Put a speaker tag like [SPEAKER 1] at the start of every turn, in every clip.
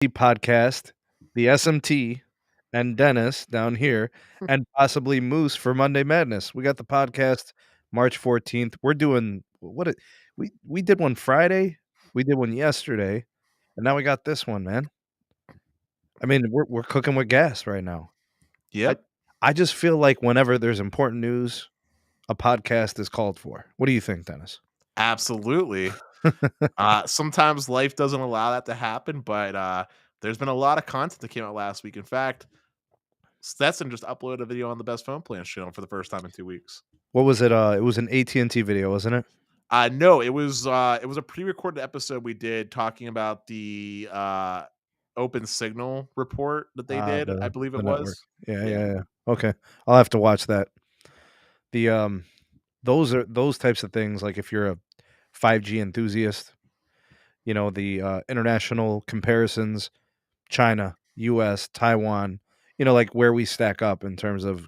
[SPEAKER 1] Podcast, the SMT, and Dennis down here, and possibly Moose for Monday Madness. We got the podcast March 14th. We're doing we did one Friday, we did one yesterday, and now we got this one, man. I mean, we're cooking with gas right now. I
[SPEAKER 2] Yep,
[SPEAKER 1] I just feel like whenever there's important news, a podcast is called for. What do you think, Dennis?
[SPEAKER 2] absolutely. Sometimes life doesn't allow that to happen, but there's been a lot of content that came out last week. In fact, Stetson just uploaded a video on the Best Phone Plans channel for the first time in 2 weeks.
[SPEAKER 1] What was it? It was an AT&T video, wasn't it?
[SPEAKER 2] No, it was a pre-recorded episode we did talking about the Open Signal report that they did. I believe
[SPEAKER 1] The
[SPEAKER 2] it
[SPEAKER 1] network.
[SPEAKER 2] was.
[SPEAKER 1] Yeah,
[SPEAKER 2] Yeah.
[SPEAKER 1] yeah, yeah. Okay. I'll have to watch that. The those types of things, like if you're a 5G enthusiast, the international comparisons, China, US, Taiwan, like where we stack up in terms of,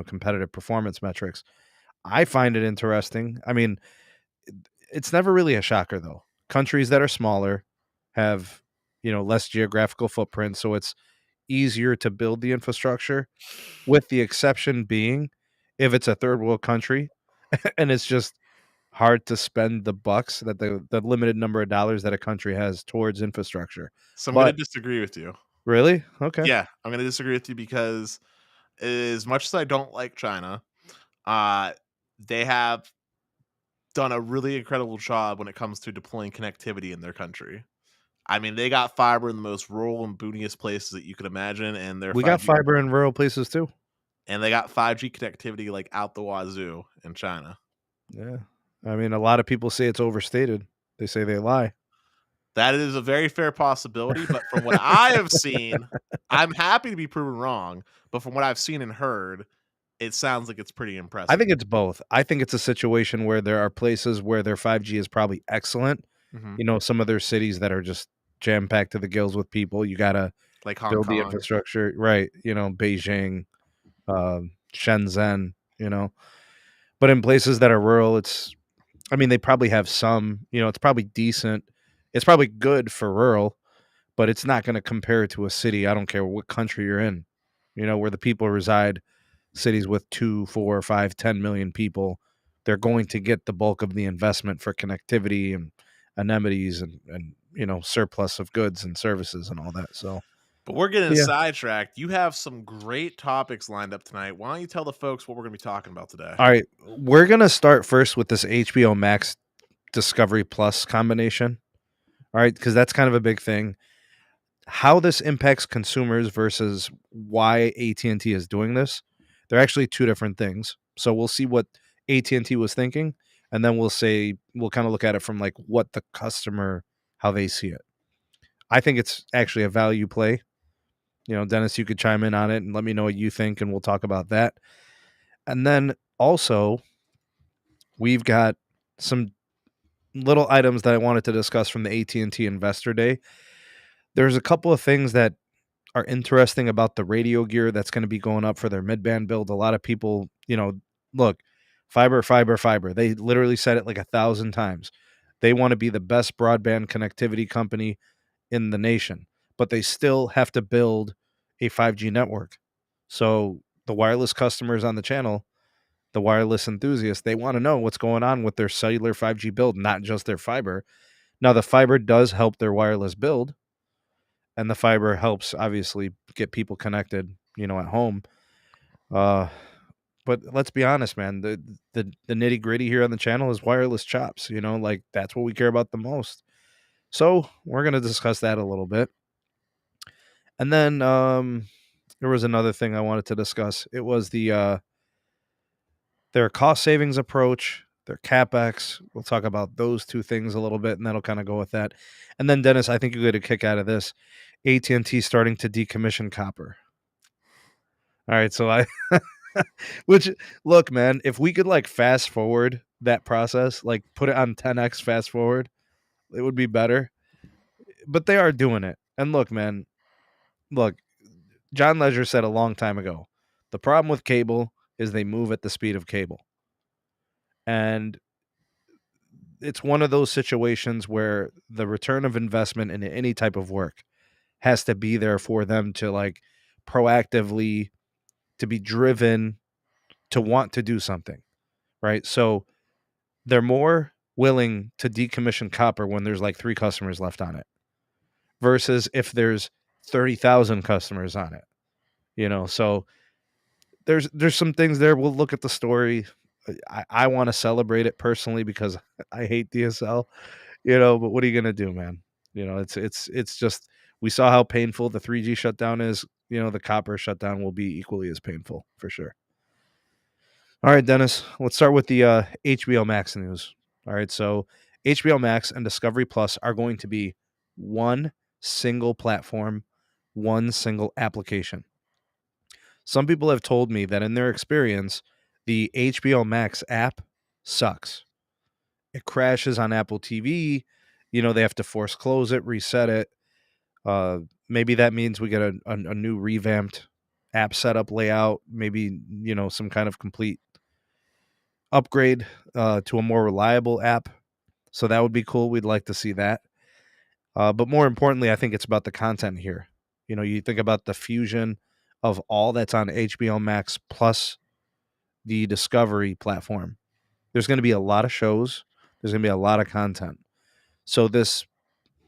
[SPEAKER 1] competitive performance metrics. I find it interesting. I mean, it's never really a shocker though. Countries that are smaller have, less geographical footprint, so it's easier to build the infrastructure, with the exception being if it's a third world country and it's just hard to spend the bucks that the limited number of dollars that a country has towards infrastructure.
[SPEAKER 2] So I'm going to
[SPEAKER 1] But
[SPEAKER 2] disagree with you.
[SPEAKER 1] really? Okay.
[SPEAKER 2] Yeah, I'm going to disagree with you because as much as I don't like China, uh, they have done a really incredible job when it comes to deploying connectivity in their country. I mean, they got fiber in the most rural and booniest places that you could imagine, and their
[SPEAKER 1] We got
[SPEAKER 2] 5G
[SPEAKER 1] fiber in rural places too.
[SPEAKER 2] and they got 5G connectivity like out the wazoo in China.
[SPEAKER 1] Yeah. I mean, a lot of people say it's overstated. They say they lie.
[SPEAKER 2] That is a very fair possibility, but from what I have seen, I'm happy to be proven wrong, but from what I've seen and heard, it sounds like it's pretty
[SPEAKER 1] I
[SPEAKER 2] impressive.
[SPEAKER 1] think it's both. I think it's a situation where there are places where their 5G is probably excellent.
[SPEAKER 2] Mhm.
[SPEAKER 1] Some of their cities that are just jam packed to the gills with people. You got to
[SPEAKER 2] Like Hong
[SPEAKER 1] build the
[SPEAKER 2] Kong.
[SPEAKER 1] infrastructure, right? Beijing, Shenzhen, but in places that are rural, I mean, they probably have some, it's probably decent. It's probably good for rural, but it's not going to compare to a city. I don't care what country you're in, where the people reside, cities with 2, 4, 5, 10 million people, they're going to get the bulk of the investment for connectivity and amenities and surplus of goods and services and all that. So,
[SPEAKER 2] But we're getting
[SPEAKER 1] yeah.
[SPEAKER 2] sidetracked. You have some great topics lined up tonight. Why don't you tell the folks what we're going to be talking about today?
[SPEAKER 1] All right. We're going to start first with this HBO Max Discovery Plus combination. All right. Because that's kind of a big thing. How this impacts consumers versus why AT&T is doing this. They're actually two different things. So we'll see what AT&T was thinking, and then we'll kind of look at it from like what the customer, how they see it. I think it's actually a value play. Dennis, you could chime in on it and let me know what you think, and we'll talk about that. And then also, we've got some little items that I wanted to discuss from the AT&T Investor Day. There's a couple of things that are interesting about the radio gear that's going to be going up for their midband build. A lot of people, look, fiber, fiber, fiber. They literally said it like 1,000 times. They want to be the best broadband connectivity company in the nation, but they still have to build a 5G network. So the wireless customers on the channel, the wireless enthusiasts, they want to know what's going on with their cellular 5G build, not just their fiber. Now, the fiber does help their wireless build, and the fiber helps obviously get people connected, at home. Uh, but let's be honest, man. The nitty gritty here on the channel is wireless chops. Like that's what we care about the most. So we're gonna discuss that a little bit, and then there was another thing I wanted to discuss. It was their cost savings approach, their capex. We'll talk about those two things a little bit, and that'll kind of go with that. And then Dennis, I think you get a kick out of this. AT&T starting to decommission copper. All right, so which look, man, if we could like fast forward that process, like put it on 10x fast forward, it would be better. But they are doing it. And look, man, look, John Ledger said a long time ago, the problem with cable is they move at the speed of cable. And it's one of those situations where the return of investment in any type of work has to be there for them to like proactively to be driven to want to do something, right? So they're more willing to decommission copper when there's like 3 customers left on it versus if there's 30,000 customers on it, So there's some things there. We'll look at the story. I want to celebrate it personally because I hate DSL, but what are you gonna do, man? It's just we saw how painful the 3G shutdown is. The copper shutdown will be equally as painful for sure. All right, Dennis, let's start with the HBO Max news. All right, so HBO Max and Discovery Plus are going to be one single platform, one single application. Some people have told me that in their experience, the HBO Max app sucks. It crashes on Apple TV. They have to force close it, reset it. Maybe that means we get a new revamped app setup layout. Maybe, some kind of complete upgrade to a more reliable app. So that would be cool. We'd like to see that. But more importantly, I think it's about the content here. You think about the fusion of all that's on HBO Max plus the Discovery platform. There's going to be a lot of shows. There's going to be a lot of content. So this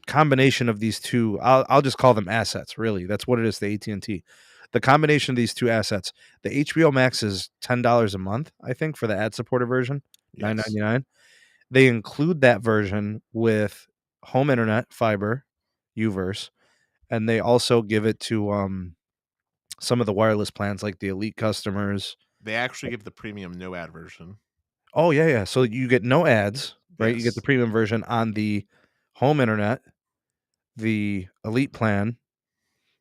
[SPEAKER 1] combination of these two, I'll just call them assets, really. That's what it is, the AT&T. The combination of these two assets, the HBO Max is $10 a month, I think, for the ad-supported version,
[SPEAKER 2] Yes.
[SPEAKER 1] $9.99. They include that version with home internet, fiber, Uverse, and they also give it to some of the wireless plans like the elite customers.
[SPEAKER 2] They actually give the premium no ad version.
[SPEAKER 1] Oh, yeah. So you get no ads, right? You get the
[SPEAKER 2] Yes.
[SPEAKER 1] premium version on the home internet, the elite plan.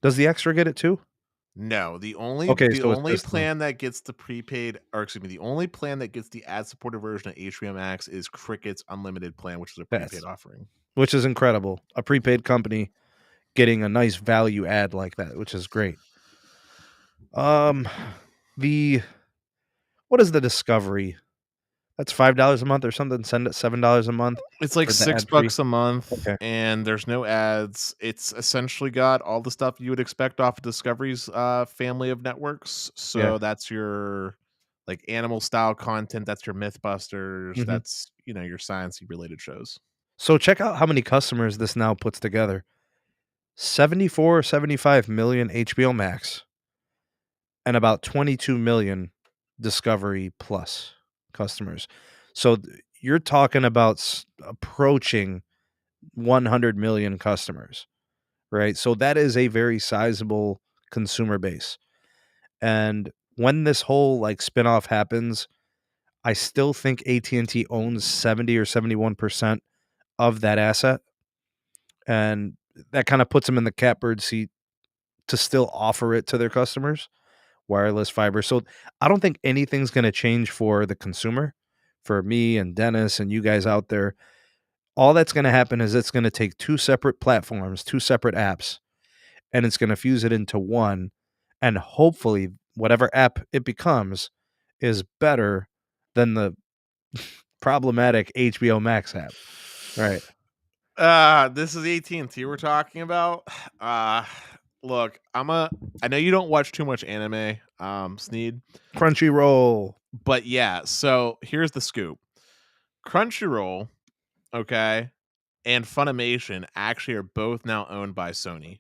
[SPEAKER 1] Does the extra get it too?
[SPEAKER 2] No, the only
[SPEAKER 1] Okay,
[SPEAKER 2] the
[SPEAKER 1] so it's
[SPEAKER 2] only
[SPEAKER 1] just the
[SPEAKER 2] plan that gets the prepaid, or excuse me, the only plan that gets the ad-supported version of HBO Max is Cricket's unlimited plan, which is a prepaid offering.
[SPEAKER 1] which is incredible. A prepaid company getting a nice value ad like that, which is great. The what is the Discovery? That's $5 a month or something. Send it $7 a month.
[SPEAKER 2] It's like
[SPEAKER 1] For the ad-free?
[SPEAKER 2] $6 a month,
[SPEAKER 1] Okay.
[SPEAKER 2] and there's no ads. It's essentially got all the stuff you would expect off of Discovery's family of networks.
[SPEAKER 1] Yeah.
[SPEAKER 2] So that's your like animal style content. That's your MythBusters.
[SPEAKER 1] Mhm.
[SPEAKER 2] That's your sciencey related shows.
[SPEAKER 1] So check out how many customers this now puts together. 74 or 75 million HBO Max and about 22 million Discovery Plus customers. So you're talking about approaching 100 million customers, right? So that is a very sizable consumer base. And when this whole like spinoff happens, I still think AT&T owns 70 or 71% of that asset. And that kind of puts them in the catbird seat to still offer it to their customers, wireless fiber. So I don't think anything's going to change for the consumer, for me and Dennis and you guys out there. All that's going to happen is it's going to take 2 separate platforms, 2 separate apps, and it's going to fuse it into one. And hopefully, whatever app it becomes is better than the problematic HBO Max app. Right.
[SPEAKER 2] This is AT&T we're talking about. Look, I know you don't watch too much anime, Sneed.
[SPEAKER 1] Crunchyroll.
[SPEAKER 2] But yeah, so here's the scoop. Crunchyroll, okay, and Funimation actually are both now owned by Sony.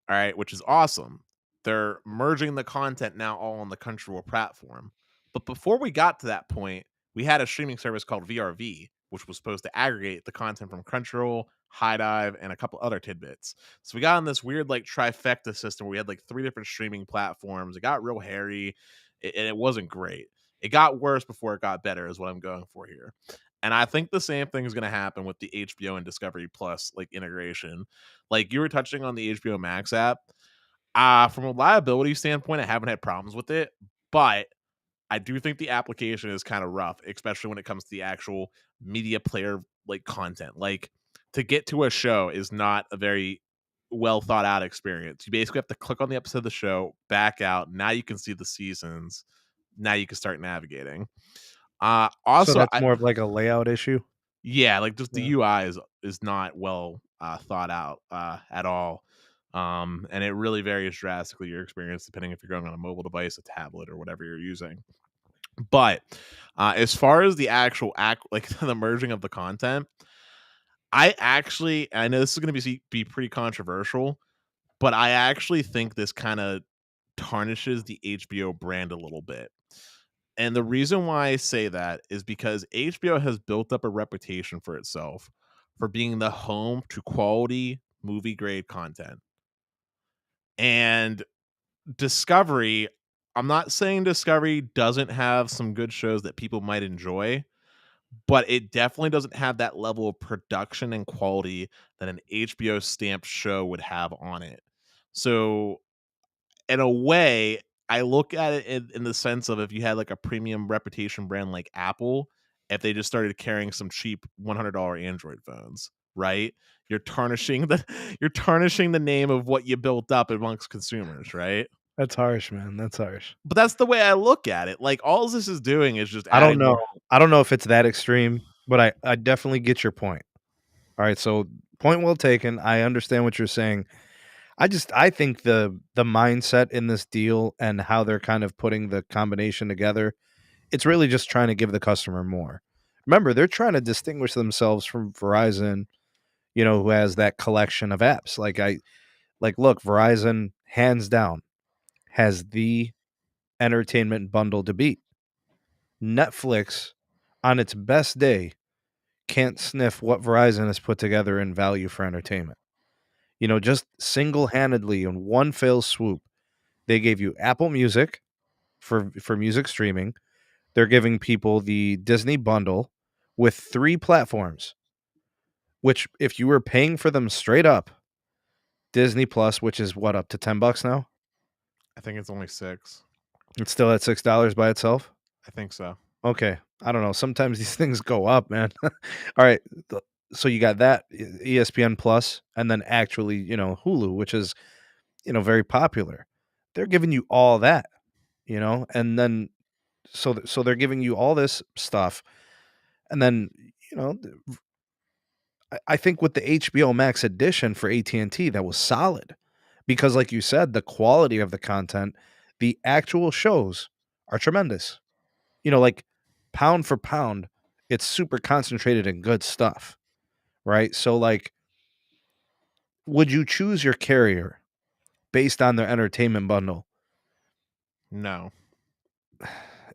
[SPEAKER 2] All right, which is awesome. They're merging the content now all on the Crunchyroll platform. But before we got to that point, we had a streaming service called VRV, which was supposed to aggregate the content from Crunchyroll, High Dive, and a couple other tidbits. So we got on this weird like trifecta system where we had like 3 different streaming platforms. It got real hairy, and it wasn't great. It got worse before it got better, is what I'm going for here. And I think the same thing is going to happen with the HBO and Discovery Plus like integration. Like you were touching on the HBO Max app. From a liability standpoint, I haven't had problems with it, but I do think the application is kind of rough, especially when it comes to the actual media player like content. Like to get to a show is not a very well thought out experience. You basically have to click on the episode of the show, back out. Now you can see the seasons. Now you can start navigating.
[SPEAKER 1] So
[SPEAKER 2] Also,
[SPEAKER 1] that's more of like a layout issue.
[SPEAKER 2] yeah, like just the
[SPEAKER 1] Yeah.
[SPEAKER 2] UI is not well thought out at all. And it really varies drastically your experience depending if you're going on a mobile device, a tablet, or whatever you're using. But as far as the actual like the merging of the content, I know this is going to be pretty controversial, but I actually think this kind of tarnishes the HBO brand a little bit. And the reason why I say that is because HBO has built up a reputation for itself for being the home to quality movie grade content. And Discovery, I'm not saying Discovery doesn't have some good shows that people might enjoy, but it definitely doesn't have that level of production and quality that an HBO stamped show would have on it. So, in a way, I look at it in the sense of if you had like a premium reputation brand like Apple, if they just started carrying some cheap $100 Android phones, right? You're tarnishing the you're tarnishing the name of what you built up amongst consumers, right?
[SPEAKER 1] That's harsh, man. That's harsh.
[SPEAKER 2] But that's the way I look at it. Like all this is doing is just
[SPEAKER 1] I don't
[SPEAKER 2] adding
[SPEAKER 1] know.
[SPEAKER 2] more.
[SPEAKER 1] I don't know if it's that extreme, but I definitely get your point. All right, so point well taken. I understand what you're saying. I think the mindset in this deal and how they're kind of putting the combination together, it's really just trying to give the customer more. Remember, they're trying to distinguish themselves from Verizon, who has that collection of apps. Look, Verizon hands down has the entertainment bundle to beat. Netflix on its best day can't sniff what Verizon has put together in value for entertainment. Just single-handedly in one fell swoop, they gave you Apple Music for music streaming. They're giving people the Disney bundle with 3 platforms, which if you were paying for them straight up, Disney Plus, which is what, up to $10 now?
[SPEAKER 2] I think it's only 6.
[SPEAKER 1] It's still at $6 by itself?
[SPEAKER 2] I think so.
[SPEAKER 1] Okay. I don't know. Sometimes these things go up, man. All right. So you got that ESPN Plus and then actually, Hulu, which is, very popular. They're giving you all that, and then so they're giving you all this stuff. And then, you know, I think with the HBO Max edition for AT&T, that was solid because like you said, the quality of the content, the actual shows are tremendous. Like pound for pound, it's super concentrated in good stuff, right? So like, would you choose your carrier based on their entertainment bundle?
[SPEAKER 2] No.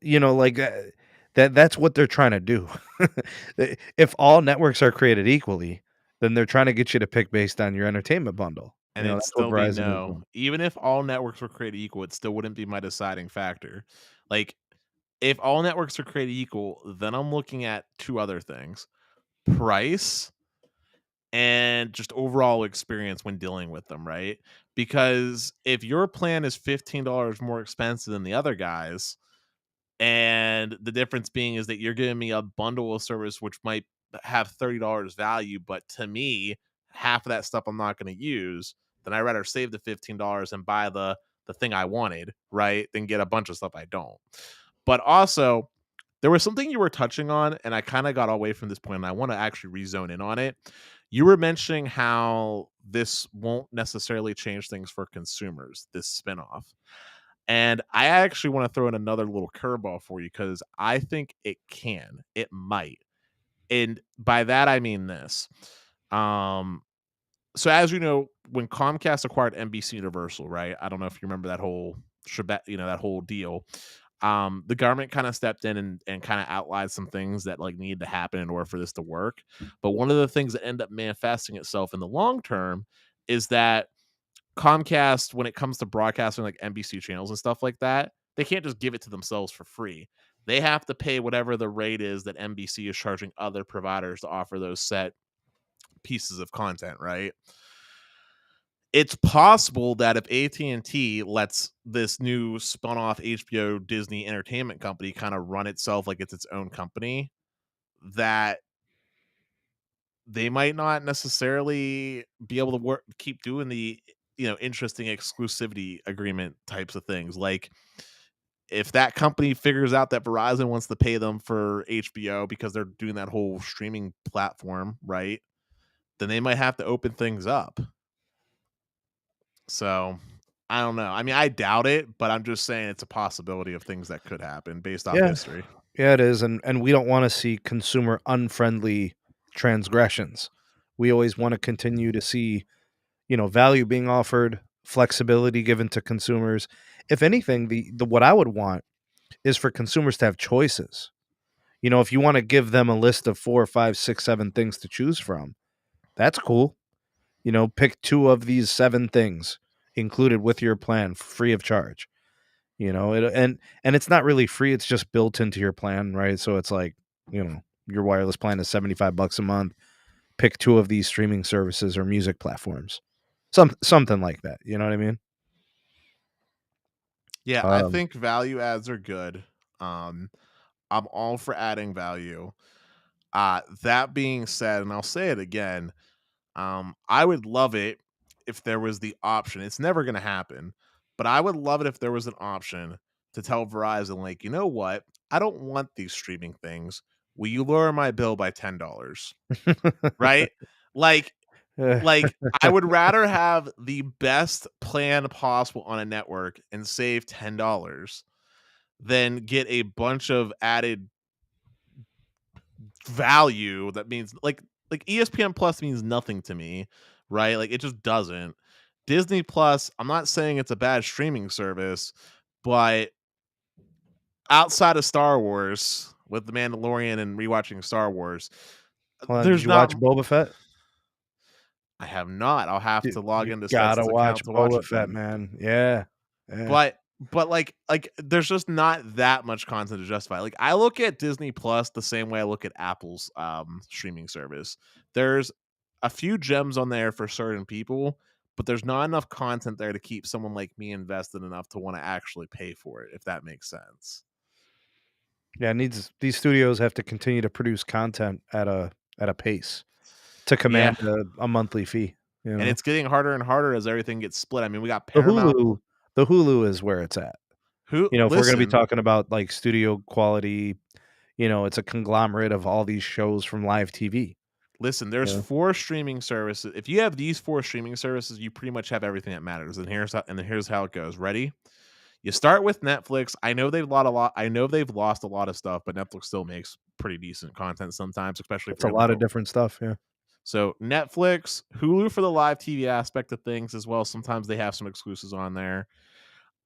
[SPEAKER 1] Like that's what they're trying to do. If all networks are created equally, then they're trying to get you to pick based on your entertainment bundle.
[SPEAKER 2] And it'd
[SPEAKER 1] That's what
[SPEAKER 2] still be
[SPEAKER 1] Verizon is
[SPEAKER 2] no.
[SPEAKER 1] doing.
[SPEAKER 2] Even if all networks were created equal, it still wouldn't be my deciding factor. Like, if all networks are created equal, then I'm looking at 2 other things: price and just overall experience when dealing with them, right? Because if your plan is $15 more expensive than the other guys, and the difference being is that you're giving me a bundle of service which might have $30 value, but to me, half of that stuff I'm not going to use, then I'd rather save the $15 and buy the thing I wanted, right? Than get a bunch of stuff I don't. But also, there was something you were touching on, and I kind of got away from this point, and I want to actually rezone in on it. You were mentioning how this won't necessarily change things for consumers, this spinoff. And I actually want to throw in another little curveball for you because I think it can. It might. And by that I mean this. Um, so as you know, when Comcast acquired NBC Universal, right? I don't know if you remember that whole that whole deal. The government kind of stepped in and kind of outlined some things that like needed to happen in order for this to work. But one of the things that ended up manifesting itself in the long term is that Comcast, when it comes to broadcasting like NBC channels and stuff like that, they can't just give it to themselves for free. They have to pay whatever the rate is that NBC is charging other providers to offer those set pieces of content, right? It's possible that if AT&T lets this new spun off HBO Disney entertainment company kind of run itself like it's its own company, that they might not necessarily be able to keep doing the interesting exclusivity agreement types of things. Like if that company figures out that Verizon wants to pay them for HBO because they're doing that whole streaming platform, right? Then they might have to open things up. So I don't know. I mean, I doubt it, but I'm just saying it's a possibility of things that could happen based off
[SPEAKER 1] Yeah.
[SPEAKER 2] history.
[SPEAKER 1] Yeah, it is, and we don't wanna see consumer unfriendly transgressions. We always wanna continue to see, value being offered, flexibility given to consumers. If anything, the what I would want is for consumers to have choices. If you wanna give them a list of 4, 5, 6, 7 things to choose from, that's cool. Pick 2 of these 7 things included with your plan free of charge. And it's not really free, it's just built into your plan, right? So it's like, your wireless plan is $75 a month. Pick 2 of these streaming services or music platforms. Something like that, you know what I mean?
[SPEAKER 2] Yeah, I
[SPEAKER 1] Um,
[SPEAKER 2] think value adds are good. Um, I'm all for adding value. That being said, and I'll say it again, I would love it if there was the option. It's never going to happen, but I would love it if there was an option to tell Verizon, like, you know what? I don't want these streaming things. Will you lower my bill by $10? Right? Like, like I would rather have the best plan possible on a network and save $10 than get a bunch of added value that means like ESPN Plus means nothing to me, right? Like it just doesn't. Disney Plus, I'm not saying it's a bad streaming service, but outside of Star Wars with The Mandalorian and rewatching Star Wars,
[SPEAKER 1] Hold on, did
[SPEAKER 2] there's
[SPEAKER 1] you
[SPEAKER 2] not
[SPEAKER 1] watch Boba Fett?
[SPEAKER 2] I have not. I'll have
[SPEAKER 1] Dude,
[SPEAKER 2] to log
[SPEAKER 1] you
[SPEAKER 2] into
[SPEAKER 1] gotta
[SPEAKER 2] Stetson's
[SPEAKER 1] watch
[SPEAKER 2] account to watch
[SPEAKER 1] Boba
[SPEAKER 2] it
[SPEAKER 1] Fett,
[SPEAKER 2] then.
[SPEAKER 1] man. Yeah. Yeah.
[SPEAKER 2] But like there's just not that much content to justify. Like I look at Disney Plus the same way I look at Apple's streaming service. There's a few gems on there for certain people, but there's not enough content there to keep someone like me invested enough to want to actually pay for it, if that makes sense.
[SPEAKER 1] Yeah, it needs these studios have to continue to produce content at a pace to
[SPEAKER 2] Yeah.
[SPEAKER 1] command a monthly fee, you
[SPEAKER 2] And
[SPEAKER 1] know?
[SPEAKER 2] it's getting harder and harder as everything gets split. I mean, we got
[SPEAKER 1] The
[SPEAKER 2] Paramount
[SPEAKER 1] Hulu the Hulu is where it's at.
[SPEAKER 2] who
[SPEAKER 1] If we're gonna be
[SPEAKER 2] listen,
[SPEAKER 1] talking about, like, studio quality, it's a conglomerate of all these shows from live TV,
[SPEAKER 2] listen,
[SPEAKER 1] you
[SPEAKER 2] there's
[SPEAKER 1] know?
[SPEAKER 2] 4 streaming services. If you have these 4 streaming services, you pretty much have everything that matters. And here's how it goes. Ready? You start with Netflix. I know they've lost a lot of stuff, but Netflix still makes pretty decent content sometimes, especially if
[SPEAKER 1] It's
[SPEAKER 2] you're
[SPEAKER 1] a
[SPEAKER 2] able to
[SPEAKER 1] lot of
[SPEAKER 2] go.
[SPEAKER 1] different stuff, yeah.
[SPEAKER 2] So Netflix, Hulu for the live TV aspect of things as well. Sometimes they have some exclusives on there.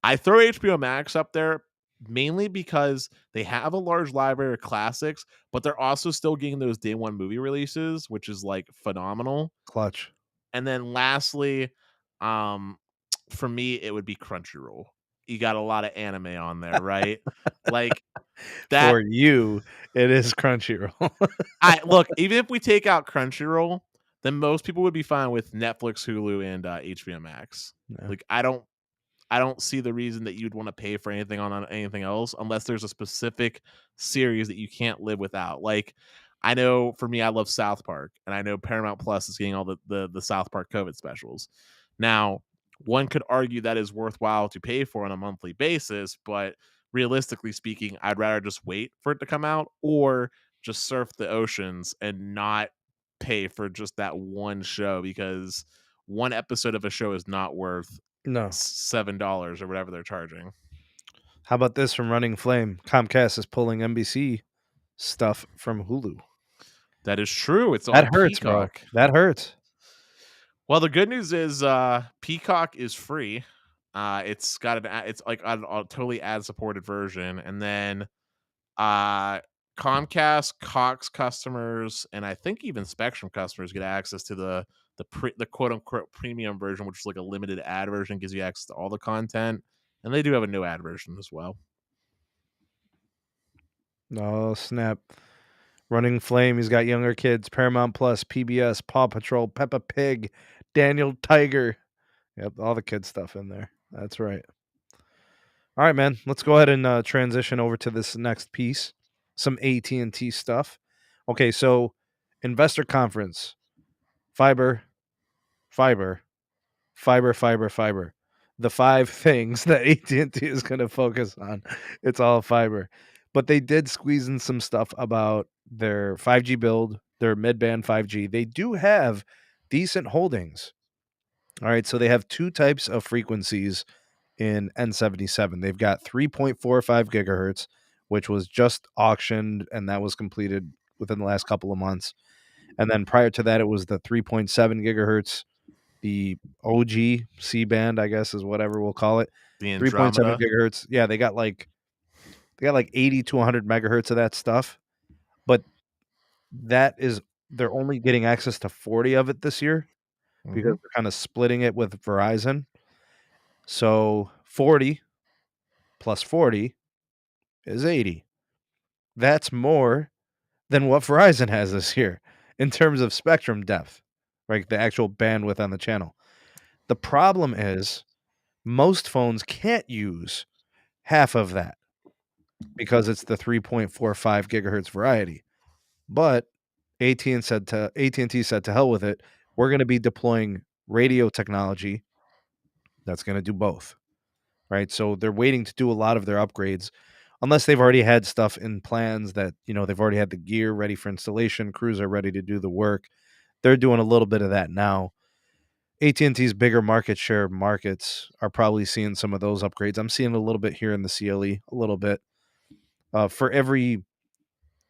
[SPEAKER 2] I throw HBO Max up there mainly because they have a large library of classics, but they're also still getting those day one movie releases, which is like phenomenal.
[SPEAKER 1] Clutch.
[SPEAKER 2] And then lastly, um, for me, it would be Crunchyroll. You got a lot of anime on there, right? Like that.
[SPEAKER 1] For you, it is Crunchyroll.
[SPEAKER 2] I look, even if we take out Crunchyroll, then most people would be fine with Netflix, Hulu, and HBO Max.
[SPEAKER 1] Yeah.
[SPEAKER 2] Like I don't see the reason that you'd want to pay for anything on anything else unless there's a specific series that you can't live without. Like I know for me, I love South Park, and I know Paramount Plus is getting all the South Park COVID specials. Now, one could argue that is worthwhile to pay for on a monthly basis, but realistically speaking, I'd rather just wait for it to come out or just surf the oceans and not pay for just that one show because one episode of a show is not worth
[SPEAKER 1] No.
[SPEAKER 2] $7 or whatever they're charging.
[SPEAKER 1] How about this from Running Flame? Comcast is pulling NBC stuff from Hulu.
[SPEAKER 2] That is true. It's on
[SPEAKER 1] That hurts, bro.
[SPEAKER 2] Peacock.
[SPEAKER 1] That hurts.
[SPEAKER 2] Well, the good news is Peacock is free. It's got it's like a totally ad supported version, and then uh Comcast, Cox customers, and I think even Spectrum customers get access to the quote unquote premium version, which is like a limited ad version, gives you access to all the content, and they do have a no ad version as well.
[SPEAKER 1] Oh, snap. Running Flame, he's got younger kids, Paramount Plus, PBS, Paw Patrol, Peppa Pig, Daniel Tiger. Yep, all the kid stuff in there. That's right. All right, man. Let's go ahead and transition over to this next piece. Some AT&T stuff. Okay, so investor conference. Fiber, fiber, fiber, fiber, fiber. The 5 things that AT&T is going to focus on. It's all fiber. But they did squeeze in some stuff about their 5G build, their mid-band 5G. They do have decent holdings All right, so they have two types of frequencies in N77. They've got 3.45 gigahertz, which was just auctioned and that was completed within the last couple of months. And then prior to that, it was the 3.7 gigahertz, the OG C band, I guess is whatever we'll call it.
[SPEAKER 2] The
[SPEAKER 1] 3.7
[SPEAKER 2] Andromeda.
[SPEAKER 1] gigahertz. Yeah, they got like 80 to 100 megahertz of that stuff, but that is they're only getting access to 40 of it this year because
[SPEAKER 2] Mhm.
[SPEAKER 1] they're kind of splitting it with Verizon. So 40 plus 40 is 80. That's more than what Verizon has this year in terms of spectrum depth, right? The actual bandwidth on the channel. The problem is most phones can't use half of that because it's the 3.45 gigahertz variety. But AT&T said to hell with it. We're going to be deploying radio technology that's going to do both, right? So they're waiting to do a lot of their upgrades unless they've already had stuff in plans that, they've already had the gear ready for installation, crews are ready to do the work. They're doing a little bit of that now. AT&T's bigger market share markets are probably seeing some of those upgrades. I'm seeing a little bit here in the CLE, a little bit. For every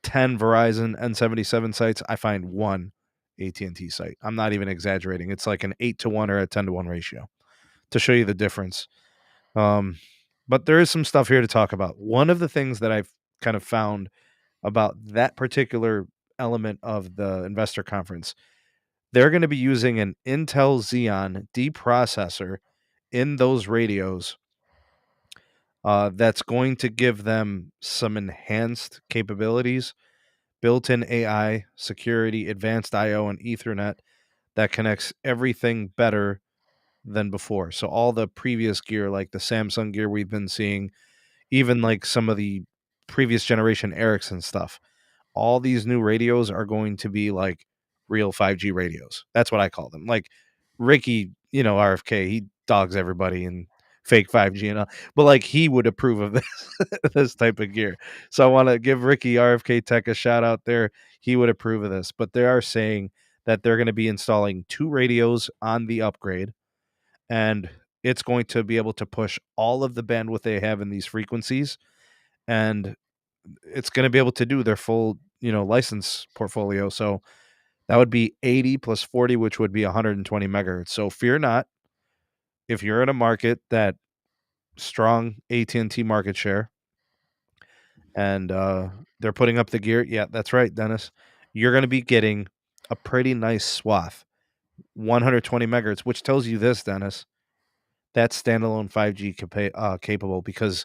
[SPEAKER 1] 10 Verizon N77 sites, I find one AT&T site. I'm not even exaggerating. It's like an 8-to-1 or a 10-to-1 ratio to show you the difference. But there is some stuff here to talk about. One of the things that I've kind of found about that particular element of the investor conference, they're going to be using an Intel Xeon D processor in those radios that's going to give them some enhanced capabilities, built-in AI, security, advanced I/O, and Ethernet that connects everything better than before. So all the previous gear, like the Samsung gear we've been seeing, even like some of the previous generation Ericsson stuff, all these new radios are going to be like real 5G radios. That's what I call them. Like Ricky, RFK, he dogs everybody and fake 5G and all, but like he would approve of this this type of gear. So I want to give Ricky RFK Tech a shout out there. He would approve of this, but they are saying that they're going to be installing two radios on the upgrade and it's going to be able to push all of the bandwidth they have in these frequencies and it's going to be able to do their full, license portfolio. So that would be 80 plus 40, which would be 120 megahertz. So fear not, if you're in a market that strong AT&T market share and they're putting up the gear, yeah, that's right, Dennis. You're going to be getting a pretty nice swath, 120 megahertz, which tells you this, Dennis. That's standalone 5G capable because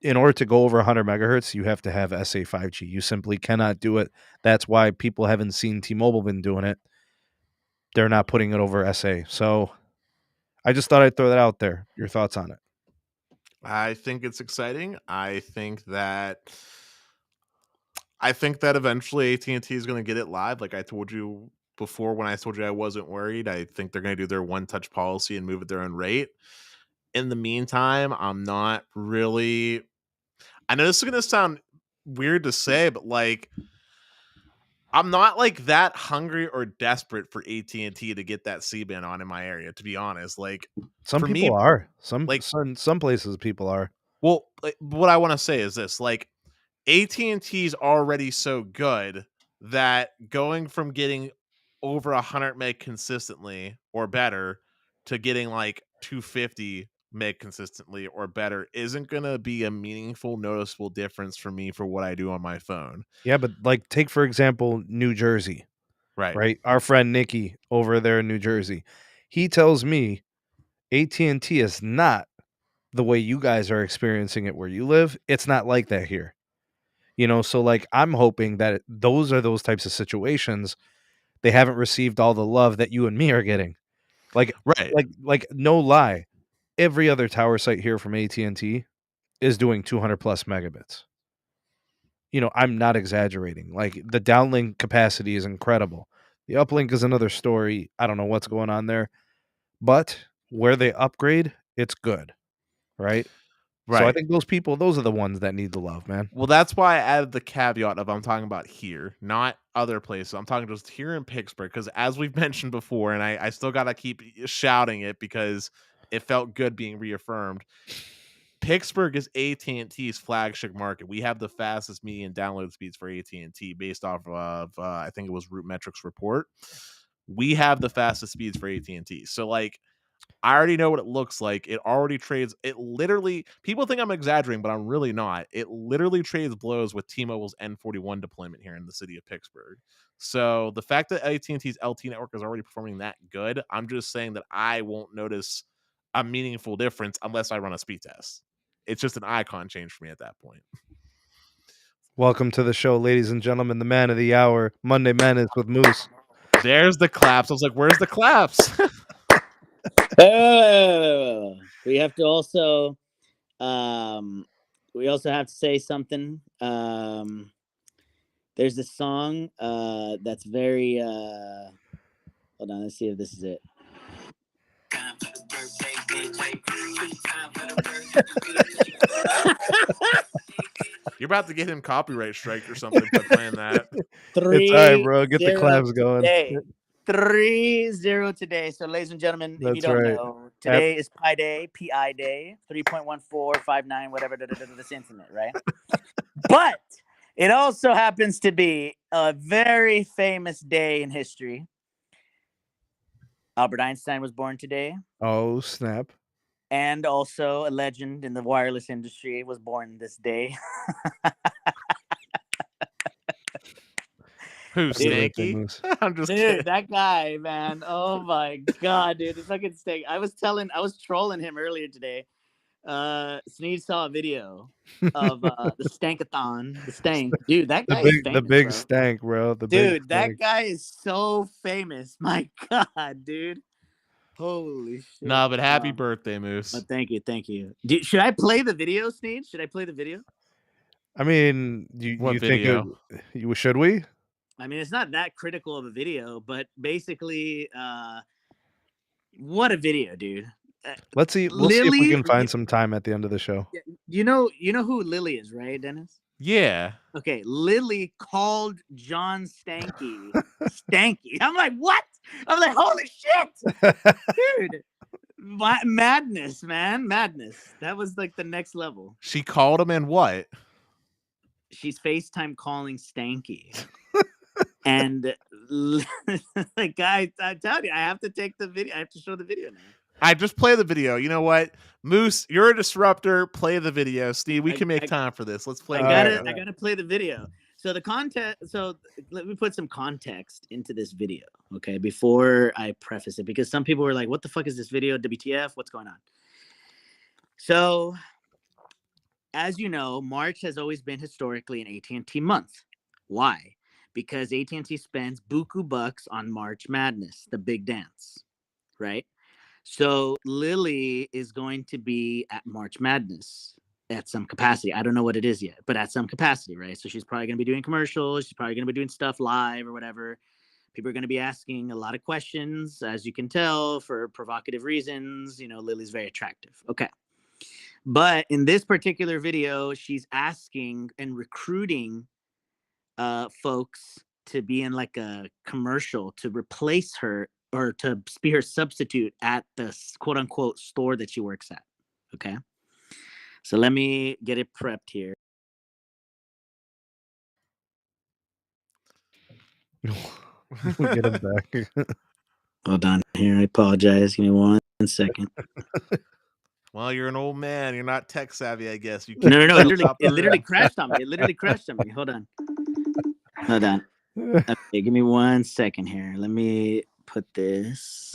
[SPEAKER 1] in order to go over 100 megahertz, you have to have SA 5G. You simply cannot do it. That's why people haven't seen T-Mobile been doing it. They're not putting it over SA. So I just thought I'd throw that out there. Your thoughts on it?
[SPEAKER 2] I think it's exciting. I think that eventually AT&T is going to get it live. Like I told you before when I told you I wasn't worried, I think they're going to do their one touch policy and move at their own rate. In the meantime, I'm not really I know this is going to sound weird to say, but like I'm not like that hungry or desperate for AT&T to get that C-band on in my area, to be honest. Like
[SPEAKER 1] Some
[SPEAKER 2] for
[SPEAKER 1] people
[SPEAKER 2] me,
[SPEAKER 1] are. Some
[SPEAKER 2] like
[SPEAKER 1] some places people are.
[SPEAKER 2] well, like, what I want to say is this, like AT&T is already so good that going from getting over 100 meg consistently or better to getting like 250 meg consistently or better isn't going to be a meaningful noticeable difference for me for what I do on my phone.
[SPEAKER 1] Yeah, but like take for example New Jersey,
[SPEAKER 2] Right.
[SPEAKER 1] right? Our friend Nikki over there in New Jersey. He tells me AT&T is not the way you guys are experiencing it where you live. It's not like that here. So like I'm hoping that those are those types of situations. They haven't received all the love that you and me are getting. Like
[SPEAKER 2] Right.
[SPEAKER 1] like no lie, every other tower site here from AT&T is doing 200 plus megabits. I'm not exaggerating. Like the downlink capacity is incredible. The uplink is another story. I don't know what's going on there, but where they upgrade, it's good, right? So I think those are the ones that need the love, man.
[SPEAKER 2] Well, that's why I added the caveat of I'm talking about here, not other places. I'm talking just here in Pittsburgh, because as we've mentioned before, and I still got to keep shouting it because it felt good being reaffirmed. Pittsburgh is AT&T's flagship market. We have the fastest median download speeds for AT&T based off of, I think it was Root Metrics report. We have the fastest speeds for AT&T. So, like, I already know what it looks like. It already trades. It literally, people think I'm exaggerating, but I'm really not. It literally trades blows with T-Mobile's N41 deployment here in the city of Pittsburgh. So the fact that AT&T's LT network is already performing that good, I'm just saying that I won't notice a meaningful difference unless I run a speed test. It's just an icon change for me at that point.
[SPEAKER 1] Welcome to the show, ladies and gentlemen. The man of the hour, Monday Madness with Moose.
[SPEAKER 2] There's the claps. I was like, where's the claps?
[SPEAKER 3] We have to also have to say something. There's a song that's very hold on, let's see if this is it.
[SPEAKER 2] You're about to get him copyright strike or something for playing that.
[SPEAKER 1] It's all right, bro. Get the claps going.
[SPEAKER 3] Today. 3-0 today. So, ladies and gentlemen, if you don't know, today is Pi Day, PI Day, 3.1459, whatever, this internet, right? But it also happens to be a very famous day in history. Albert Einstein was born today.
[SPEAKER 1] Oh, snap.
[SPEAKER 3] And also a legend in the wireless industry was born this day.
[SPEAKER 2] Who's Stanky? I'm just kidding.
[SPEAKER 3] That guy, man. Oh my god, dude. The fucking Stank. I was trolling him earlier today. Sneed saw a video of the Stankathon. The Stank. Dude, that guy is famous,
[SPEAKER 1] the big
[SPEAKER 3] bro.
[SPEAKER 1] Stank, bro.
[SPEAKER 3] That guy is so famous. My god, dude. Holy shit.
[SPEAKER 2] No, but happy birthday, Moose.
[SPEAKER 3] But thank you. Should I play the video, Sneed? Should I play the video?
[SPEAKER 1] I mean, you think should we?
[SPEAKER 3] I mean, it's not that critical of a video, but basically, what a video, dude.
[SPEAKER 1] Let's see. We'll see if we can find some time at the end of the show.
[SPEAKER 3] You know who Lily is, right, Dennis?
[SPEAKER 2] Yeah.
[SPEAKER 3] Okay, Lily called John Stanky Stanky. I'm like, what? I'm like, holy shit, dude. Madness, man. Madness. That was like the next level.
[SPEAKER 2] She called him and what?
[SPEAKER 3] She's FaceTime calling Stanky. And like, guys, I tell you, I have to take the video. I have to show the video now. I
[SPEAKER 2] just play the video. You know what, Moose? You're a disruptor. Play the video, Steve. We can make time for this. Let's play.
[SPEAKER 3] I gotta play the video. So the content. So let me put some context into this video, okay? Before I preface it, because some people were like, "What the fuck is this video? WTF? What's going on?" So, as you know, March has always been historically an AT&T month. Why? Because AT&T spends buku bucks on March Madness, the big dance, right? So Lily is going to be at March Madness at some capacity. I don't know what it is yet, but at some capacity, right? So she's probably going to be doing commercials. She's probably going to be doing stuff live or whatever. People are going to be asking a lot of questions, as you can tell, for provocative reasons. You know, Lily's very attractive. Okay. But in this particular video, she's asking and recruiting folks to be in like a commercial to replace her or to be her substitute at the quote unquote store that she works at. Okay. So let me get it prepped here.
[SPEAKER 1] We'll get him back.
[SPEAKER 3] Hold on here. I apologize. Give me 1 second.
[SPEAKER 2] Well, you're an old man. You're not tech savvy, I guess. You
[SPEAKER 3] No. It literally crashed on me. Hold on. Okay, give me 1 second here. Let me put this.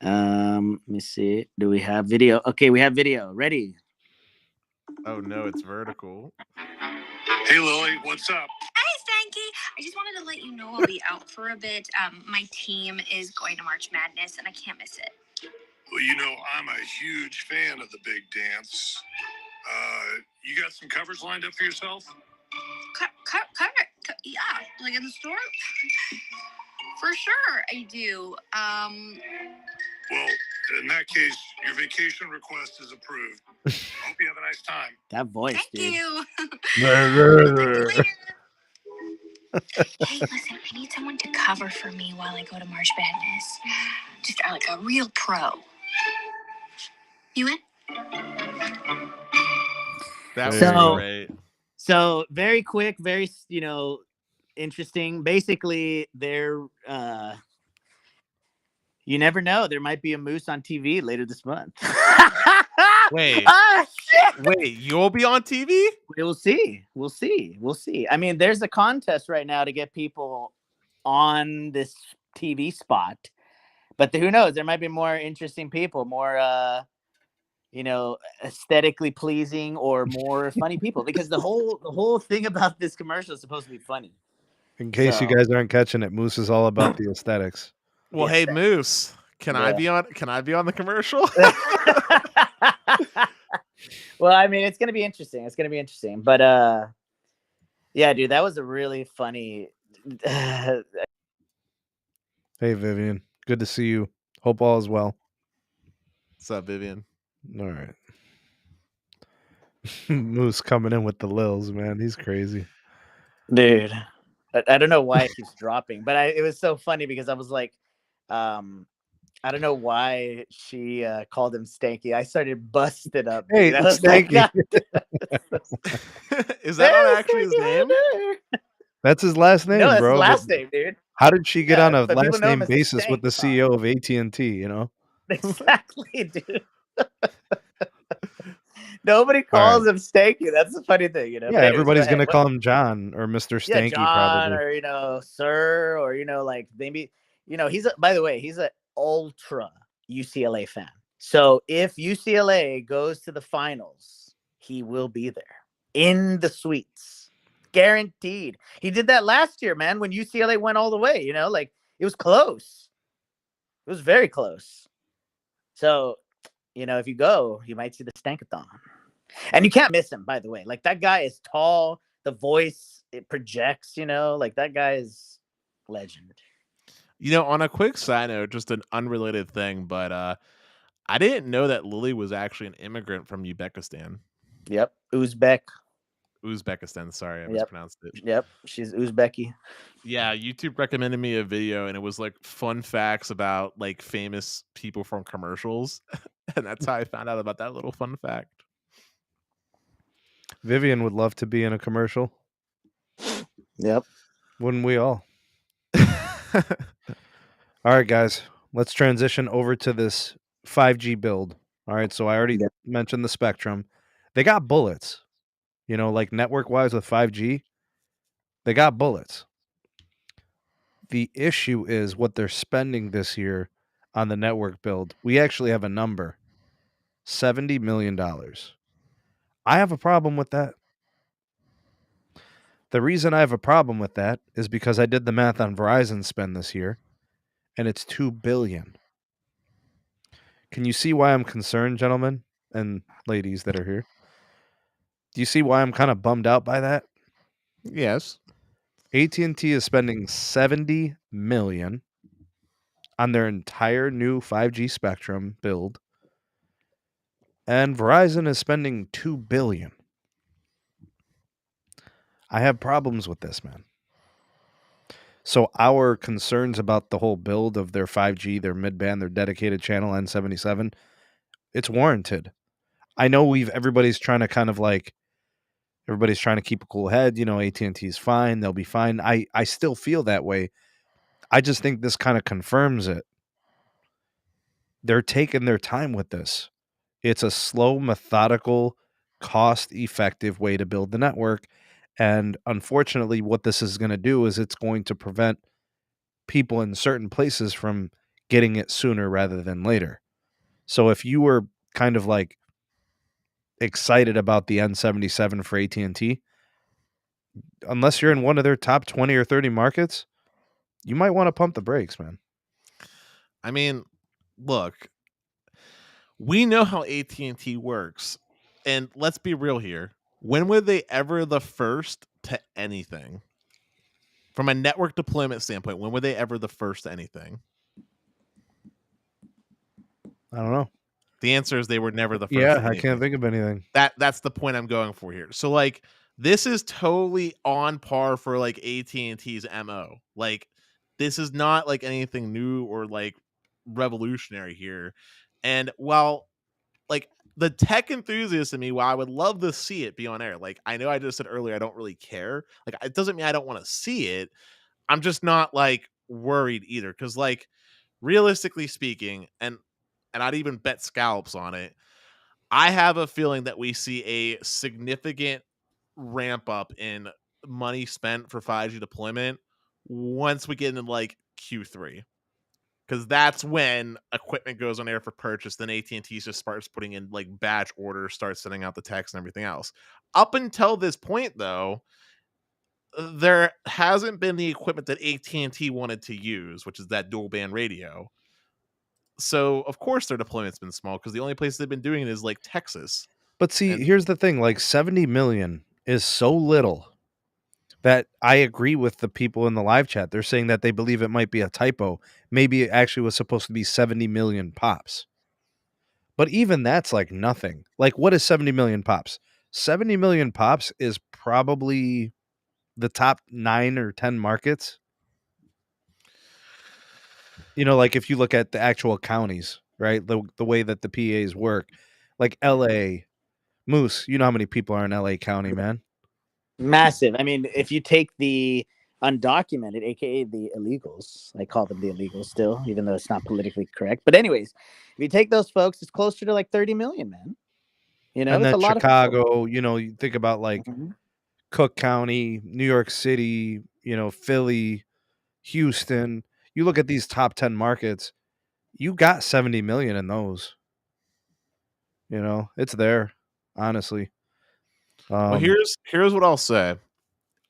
[SPEAKER 3] Let me see. Do we have video? Okay, we have video. Ready?
[SPEAKER 2] Oh no, it's vertical.
[SPEAKER 4] Hey Lily, what's up?
[SPEAKER 5] Hey Stanky, I just wanted to let you know I'll be out for a bit. My team is going to March Madness and I can't miss it.
[SPEAKER 4] Well, you know, I'm a huge fan of the big dance. You got some covers lined up for yourself?
[SPEAKER 5] Cover? Yeah, like in the store? For sure, I do.
[SPEAKER 4] Well, In that case, your vacation request is approved. Hope you have a nice time.
[SPEAKER 3] That voice,
[SPEAKER 5] Thank
[SPEAKER 3] dude.
[SPEAKER 5] you. Hey, listen, I need someone to cover for me while I go to March Madness. Just like a real pro. You in?
[SPEAKER 2] That was
[SPEAKER 3] So-
[SPEAKER 2] great.
[SPEAKER 3] So very quick, very interesting. Basically, they're you never know. There might be a moose on TV later this month.
[SPEAKER 2] Wait.
[SPEAKER 3] Ah, shit.
[SPEAKER 2] Wait, you'll be on TV?
[SPEAKER 3] We'll see. We'll see. I mean, there's a contest right now to get people on this TV spot, but who knows? There might be more interesting people, more aesthetically pleasing or more funny people, because the whole thing about this commercial is supposed to be funny.
[SPEAKER 1] In case you
[SPEAKER 3] So-
[SPEAKER 1] guys aren't catching it, Moose is all about the aesthetics.
[SPEAKER 2] Well,
[SPEAKER 3] Yes,
[SPEAKER 2] hey
[SPEAKER 3] sir.
[SPEAKER 2] Moose, can I
[SPEAKER 3] Yeah.
[SPEAKER 2] be on the commercial?
[SPEAKER 3] Well, I mean, it's gonna be interesting. But yeah, dude, that was a really funny.
[SPEAKER 1] Hey, Vivian. Good to see you. Hope all is well.
[SPEAKER 2] What's up, Vivian?
[SPEAKER 1] All right. Moose coming in with the lils, man. He's crazy.
[SPEAKER 3] Dude, I don't know why it keeps dropping, but it was so funny because I was like, I don't know why she called him Stanky. I started busted up.
[SPEAKER 1] Hey,
[SPEAKER 3] dude. I was like,
[SPEAKER 1] Stanky.
[SPEAKER 2] Is that not
[SPEAKER 3] "Hey,
[SPEAKER 2] actually his
[SPEAKER 3] Stanky,
[SPEAKER 2] name?
[SPEAKER 3] hey there."
[SPEAKER 1] That's his last name,
[SPEAKER 3] No, that's
[SPEAKER 1] bro.
[SPEAKER 3] his
[SPEAKER 1] but
[SPEAKER 3] last name, dude.
[SPEAKER 1] How did she get
[SPEAKER 3] Yeah,
[SPEAKER 1] on a
[SPEAKER 3] but people
[SPEAKER 1] last
[SPEAKER 3] know him
[SPEAKER 1] name
[SPEAKER 3] as the
[SPEAKER 1] basis with the
[SPEAKER 3] Stank
[SPEAKER 1] CEO of AT&T, you know?
[SPEAKER 3] Exactly, dude. Nobody calls him Stanky. That's the funny thing,
[SPEAKER 1] Yeah,
[SPEAKER 3] But anyways,
[SPEAKER 1] everybody's
[SPEAKER 3] go
[SPEAKER 1] going to
[SPEAKER 3] ahead.
[SPEAKER 1] call him John or Mr.
[SPEAKER 3] Yeah,
[SPEAKER 1] Stanky,
[SPEAKER 3] John,
[SPEAKER 1] probably.
[SPEAKER 3] or Sir, or like maybe by the way, he's an ultra UCLA fan. So if UCLA goes to the finals, he will be there in the suites, guaranteed. He did that last year, man, when UCLA went all the way. Like it was close. It was very close. So if you go, you might see the Stankathon, and you can't miss him. By the way, like that guy is tall. The voice, it projects. Like that guy is legend.
[SPEAKER 2] On a quick side note, just an unrelated thing, but I didn't know that Lily was actually an immigrant from Uzbekistan.
[SPEAKER 3] Yep,
[SPEAKER 2] Uzbekistan, sorry, I mispronounced it.
[SPEAKER 3] Yep, she's Uzbeki.
[SPEAKER 2] Yeah, YouTube recommended me a video, and it was like fun facts about like famous people from commercials, and that's how I found out about that little fun fact.
[SPEAKER 1] Vivian would love to be in a commercial.
[SPEAKER 3] Yep.
[SPEAKER 1] Wouldn't we all? All right, guys, let's transition over to this 5G build. All right, so I already mentioned the spectrum. They got bullets, like network-wise with 5G. They got bullets. The issue is what they're spending this year on the network build. We actually have a number, $70 million. I have a problem with that. The reason I have a problem with that is because I did the math on Verizon's spend this year, and it's $2 billion. Can you see why I'm concerned, gentlemen and ladies that are here? Do you see why I'm kind of bummed out by that?
[SPEAKER 2] Yes.
[SPEAKER 1] AT&T is spending $70 million on their entire new 5G spectrum build, and Verizon is spending $2 billion. I have problems with this, man. So our concerns about the whole build of their 5G, their midband, their dedicated channel N77, it's warranted. I know everybody's trying to everybody's trying to keep a cool head. AT&T's fine. They'll be fine. I still feel that way. I just think this kind of confirms it. They're taking their time with this. It's a slow, methodical, cost-effective way to build the network. And unfortunately, what this is going to do is it's going to prevent people in certain places from getting it sooner rather than later. So if you were kind of like excited about the N77 for AT&T, unless you're in one of their top 20 or 30 markets, you might want to pump the brakes, man.
[SPEAKER 2] I mean, look, we know how AT&T works, and let's be real here. When were they ever the first to anything? From a network deployment standpoint, when were they ever the first to anything?
[SPEAKER 1] I don't know.
[SPEAKER 2] The answer is they were never the first
[SPEAKER 1] Yeah,
[SPEAKER 2] to
[SPEAKER 1] I can't
[SPEAKER 2] innovate.
[SPEAKER 1] think of anything.
[SPEAKER 2] That's the point I'm going for here. So like this is totally on par for like AT&T's MO. Like this is not like anything new or like revolutionary here. And while like the tech enthusiast in me, while I would love to see it be on air, like I know I just said earlier I don't really care. Like it doesn't mean I don't want to see it. I'm just not like worried either cuz like realistically speaking and I'd even bet scalps on it. I have a feeling that we see a significant ramp up in money spent for 5G deployment once we get into like Q3. Because that's when equipment goes on air for purchase. Then AT&T just starts putting in like batch orders, starts sending out the text and everything else. Up until this point, though, there hasn't been the equipment that AT&T wanted to use, which is that dual band radio. So of course their deployment's been small because the only place they've been doing it is like Texas.
[SPEAKER 1] But see,
[SPEAKER 2] And
[SPEAKER 1] here's the thing, like 70 million is so little that I agree with the people in the live chat. They're saying that they believe it might be a typo. Maybe it actually was supposed to be 70 million pops. But even that's like nothing. Like what is 70 million pops? 70 million pops is probably the top 9 or 10 markets. You know, like if you look at the actual counties, right? The way that the PAs work. Like LA, Moose, you know how many people are in LA County, man?
[SPEAKER 3] Massive. I mean, if you take the undocumented, aka the illegals, I call them the illegals still, even though it's not politically correct. But anyways, if you take those folks, it's closer to like 30 million, man. You know,
[SPEAKER 1] And
[SPEAKER 3] it's a
[SPEAKER 1] then
[SPEAKER 3] lot of people.
[SPEAKER 1] Chicago, you know, you think about like
[SPEAKER 3] Mhm.
[SPEAKER 1] Cook County, New York City, you know, Philly, Houston. You look at these top 10 markets, you got 70 million in those. You know, it's there, honestly.
[SPEAKER 2] well, here's what I'll say.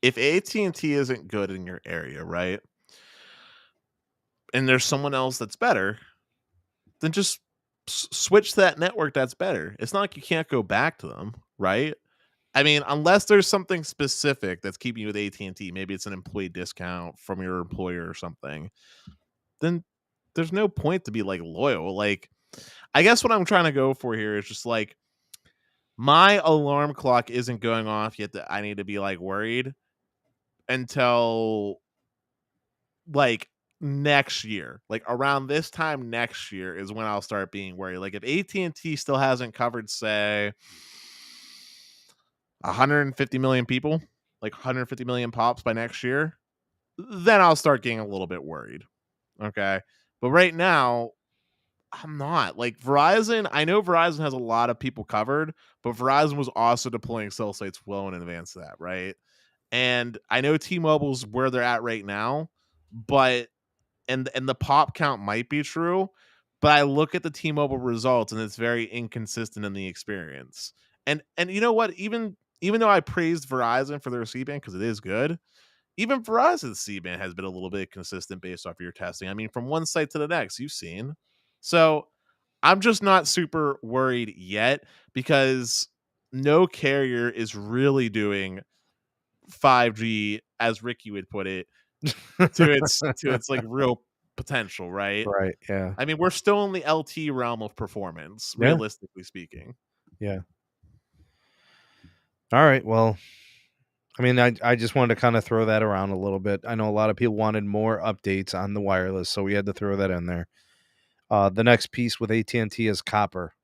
[SPEAKER 2] If AT&T isn't good in your area, right? And there's someone else that's better, then just switch to that network that's better. It's not like you can't go back to them, right? I mean, unless there's something specific that's keeping you with AT&T, maybe it's an employee discount from your employer or something, then there's no point to be like loyal. Like, I guess what I'm trying to go for here is just like my alarm clock isn't going off yet that I need to be like worried until like next year. Like around this time next year is when I'll start being worried. Like if AT&T still hasn't covered say 150 million people, like 150 million pops by next year, then I'll start getting a little bit worried. Okay? But right now, I'm not. Like Verizon, I know Verizon has a lot of people covered, but Verizon was also deploying cell sites well in advance of that, right? And I know T-Mobile's where they're at right now, but and the pop count might be true, but I look at the T-Mobile results and it's very inconsistent in the experience. And you know what? Even though I praised Verizon for their C-band because it is good, even Verizon's C-band has been a little bit consistent based off your testing. I mean, from one site to the next, you've seen. So I'm just not super worried yet because no carrier is really doing 5G, as Ricky would put it, to its like real potential, right?
[SPEAKER 1] right, yeah.
[SPEAKER 2] I mean, we're still in the LT realm of performance,
[SPEAKER 1] Yeah,
[SPEAKER 2] realistically speaking.
[SPEAKER 1] yeah. All right, well, I mean, I just wanted to kind of throw that around a little bit. I know a lot of people wanted more updates on the wireless, so we had to throw that in there. The next piece with AT&T is copper.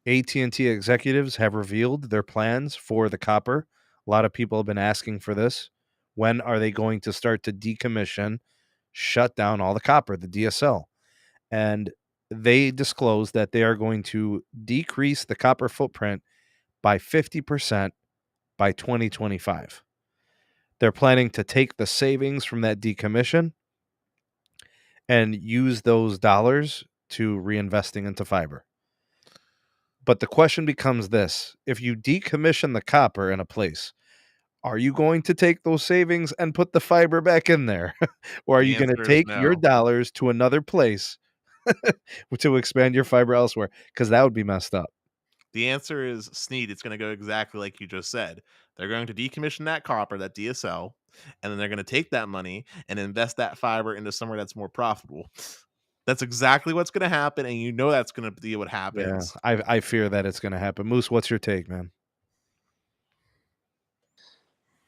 [SPEAKER 1] AT&T executives have revealed their plans for the copper. A lot of people have been asking for this. When are they going to start to decommission, shut down all the copper, the DSL? And they disclosed that they are going to decrease the copper footprint by 50% by 2025. They're planning to take the savings from that decommission and use those dollars to reinvesting into fiber. But the question becomes this: if you decommission the copper in a place, are you going to take those savings and put the fiber back in there? Or are
[SPEAKER 2] The
[SPEAKER 1] you going to
[SPEAKER 2] answer is
[SPEAKER 1] take your
[SPEAKER 2] no.
[SPEAKER 1] dollars to another place to expand your fiber elsewhere? Because that would be messed up.
[SPEAKER 2] The answer is Sneed. It's going to go exactly like you just said. They're going to decommission that copper, that DSL, and then they're going to take that money and invest that fiber into somewhere that's more profitable. That's exactly what's going to happen, and you know that's going to be what happens.
[SPEAKER 1] Yeah, I fear that it's going to happen. Moose, what's your take, man?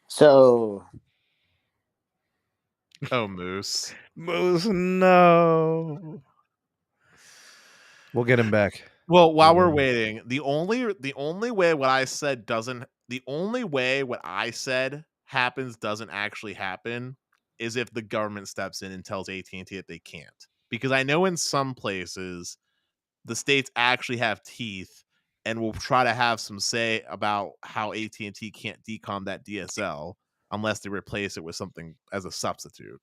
[SPEAKER 3] So,
[SPEAKER 2] Oh, Moose,
[SPEAKER 1] no. We'll get him back.
[SPEAKER 2] Well, while we're waiting, the only way what I said happens doesn't actually happen is if the government steps in and tells AT&T that they can't. Because I know in some places the states actually have teeth and will try to have some say about how AT&T can't decom that DSL unless they replace it with something as a substitute.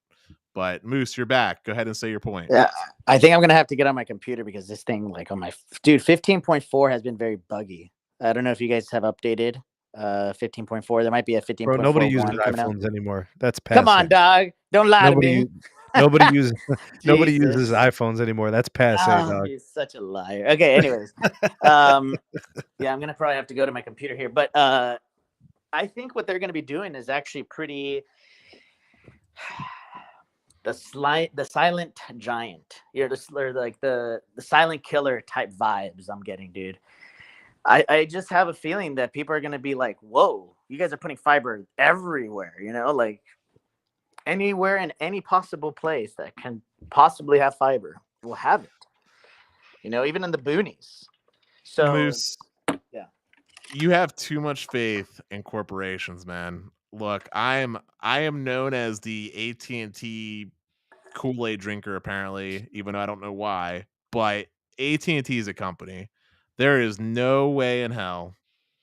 [SPEAKER 2] But Moose, you're back. Go ahead and say your point.
[SPEAKER 3] Yeah, I think I'm gonna have to get on my computer because this thing, like on my dude, 15.4 has been very buggy. I don't know if you guys have updated 15.4. There might be a 15.4.
[SPEAKER 1] Bro, nobody uses iPhones anymore. That's passing.
[SPEAKER 3] Come on, dog. Don't lie to me.
[SPEAKER 1] Nobody uses iPhones anymore. That's passing, dog.
[SPEAKER 3] He's such a liar. Okay, anyways. Yeah, I'm gonna probably have to go to my computer here. But I think what they're gonna be doing is actually pretty the silent giant. You're just like the silent killer type vibes I'm getting, dude. I just have a feeling that people are gonna be like, whoa, you guys are putting fiber everywhere, like anywhere in any possible place that can possibly have fiber will have it. Even in the boonies. So
[SPEAKER 2] Moose,
[SPEAKER 3] yeah.
[SPEAKER 2] You have too much faith in corporations, man. Look, I am known as the AT&T Kool-Aid drinker, apparently, even though I don't know why. But AT&T is a company. There is no way in hell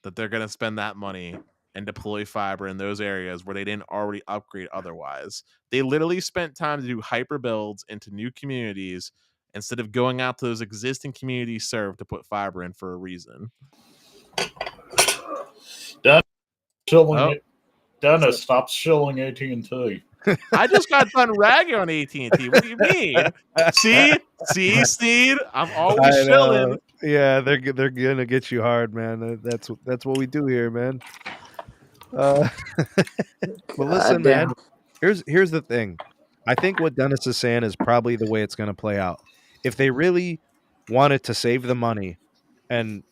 [SPEAKER 2] that they're going to spend that money and deploy fiber in those areas where they didn't already upgrade otherwise. They literally spent time to do hyper builds into new communities instead of going out to those existing communities served to put fiber in for a reason.
[SPEAKER 4] Dennis, stop shilling AT&T.
[SPEAKER 2] I just got done ragging on AT&T. What do you mean? See, Sneed, I'm always shilling.
[SPEAKER 1] Yeah, they're gonna get you hard, man. That's what we do here, man. Well, listen, man. Here's the thing. I think what Dennis is saying is probably the way it's going to play out. If they really wanted to save the money, and